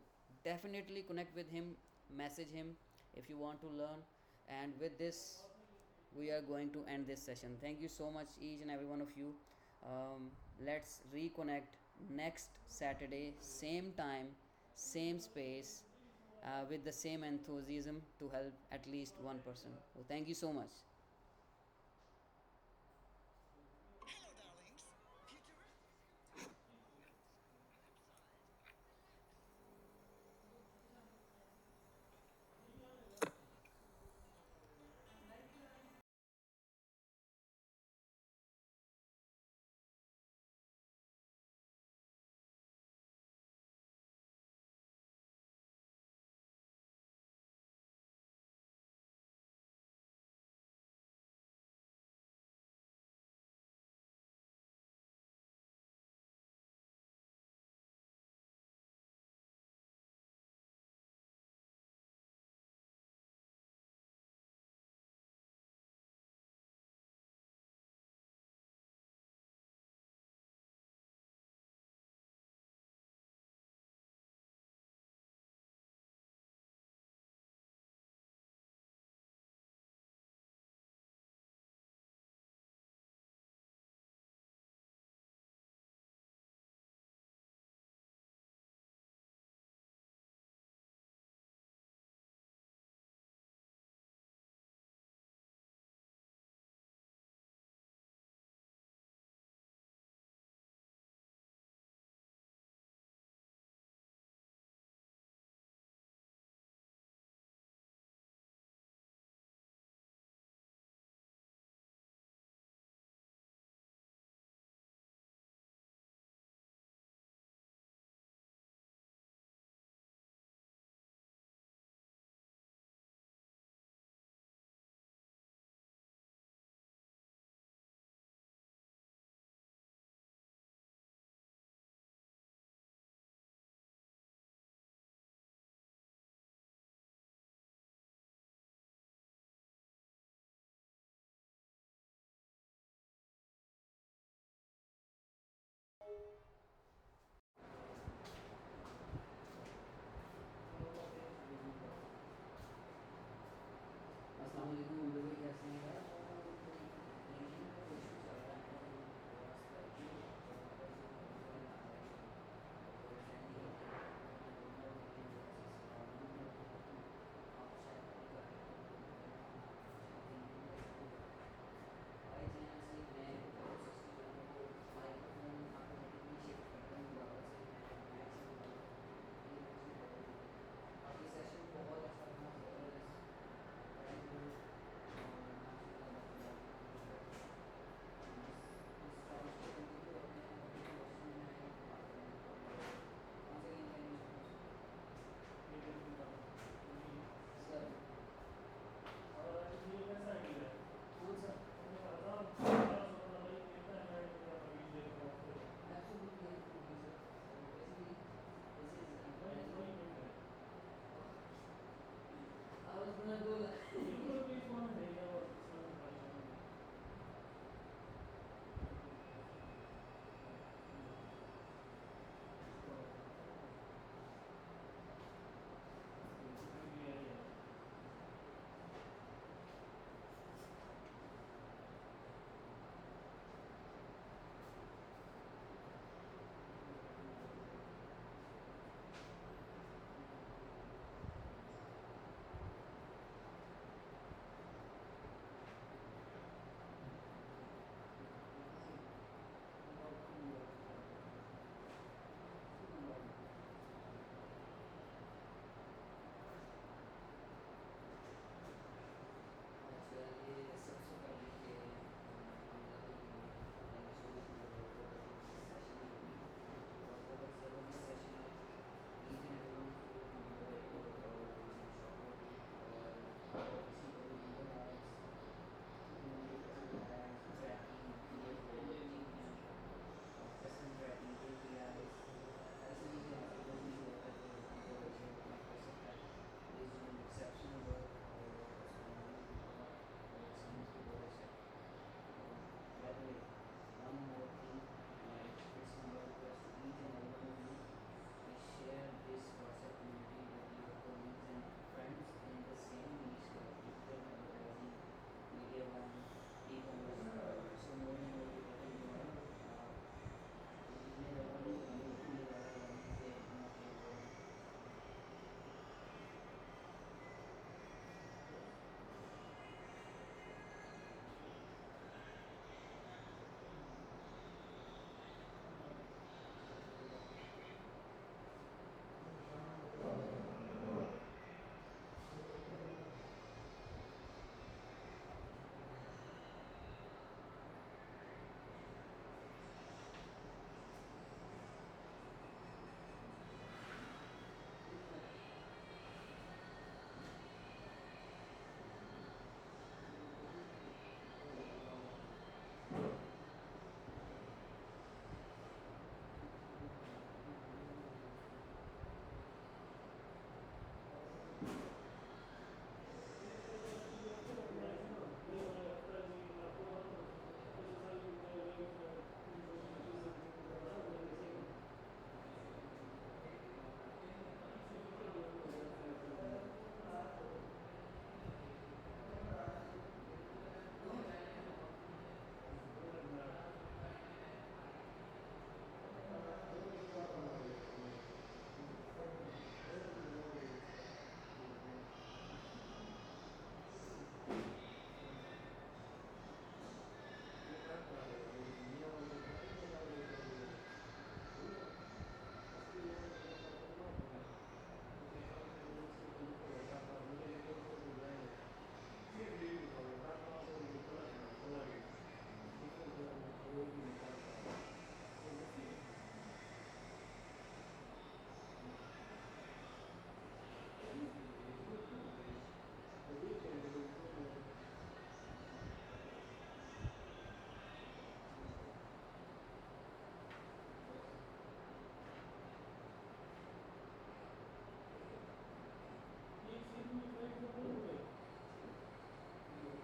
definitely connect with him, message him if you want to learn. And with this, we are going to end this session. Thank you so much, each and every one of you. Let's reconnect next Saturday, same time, same space, with the same enthusiasm to help at least one person. So thank you so much. Assalamu alaikum.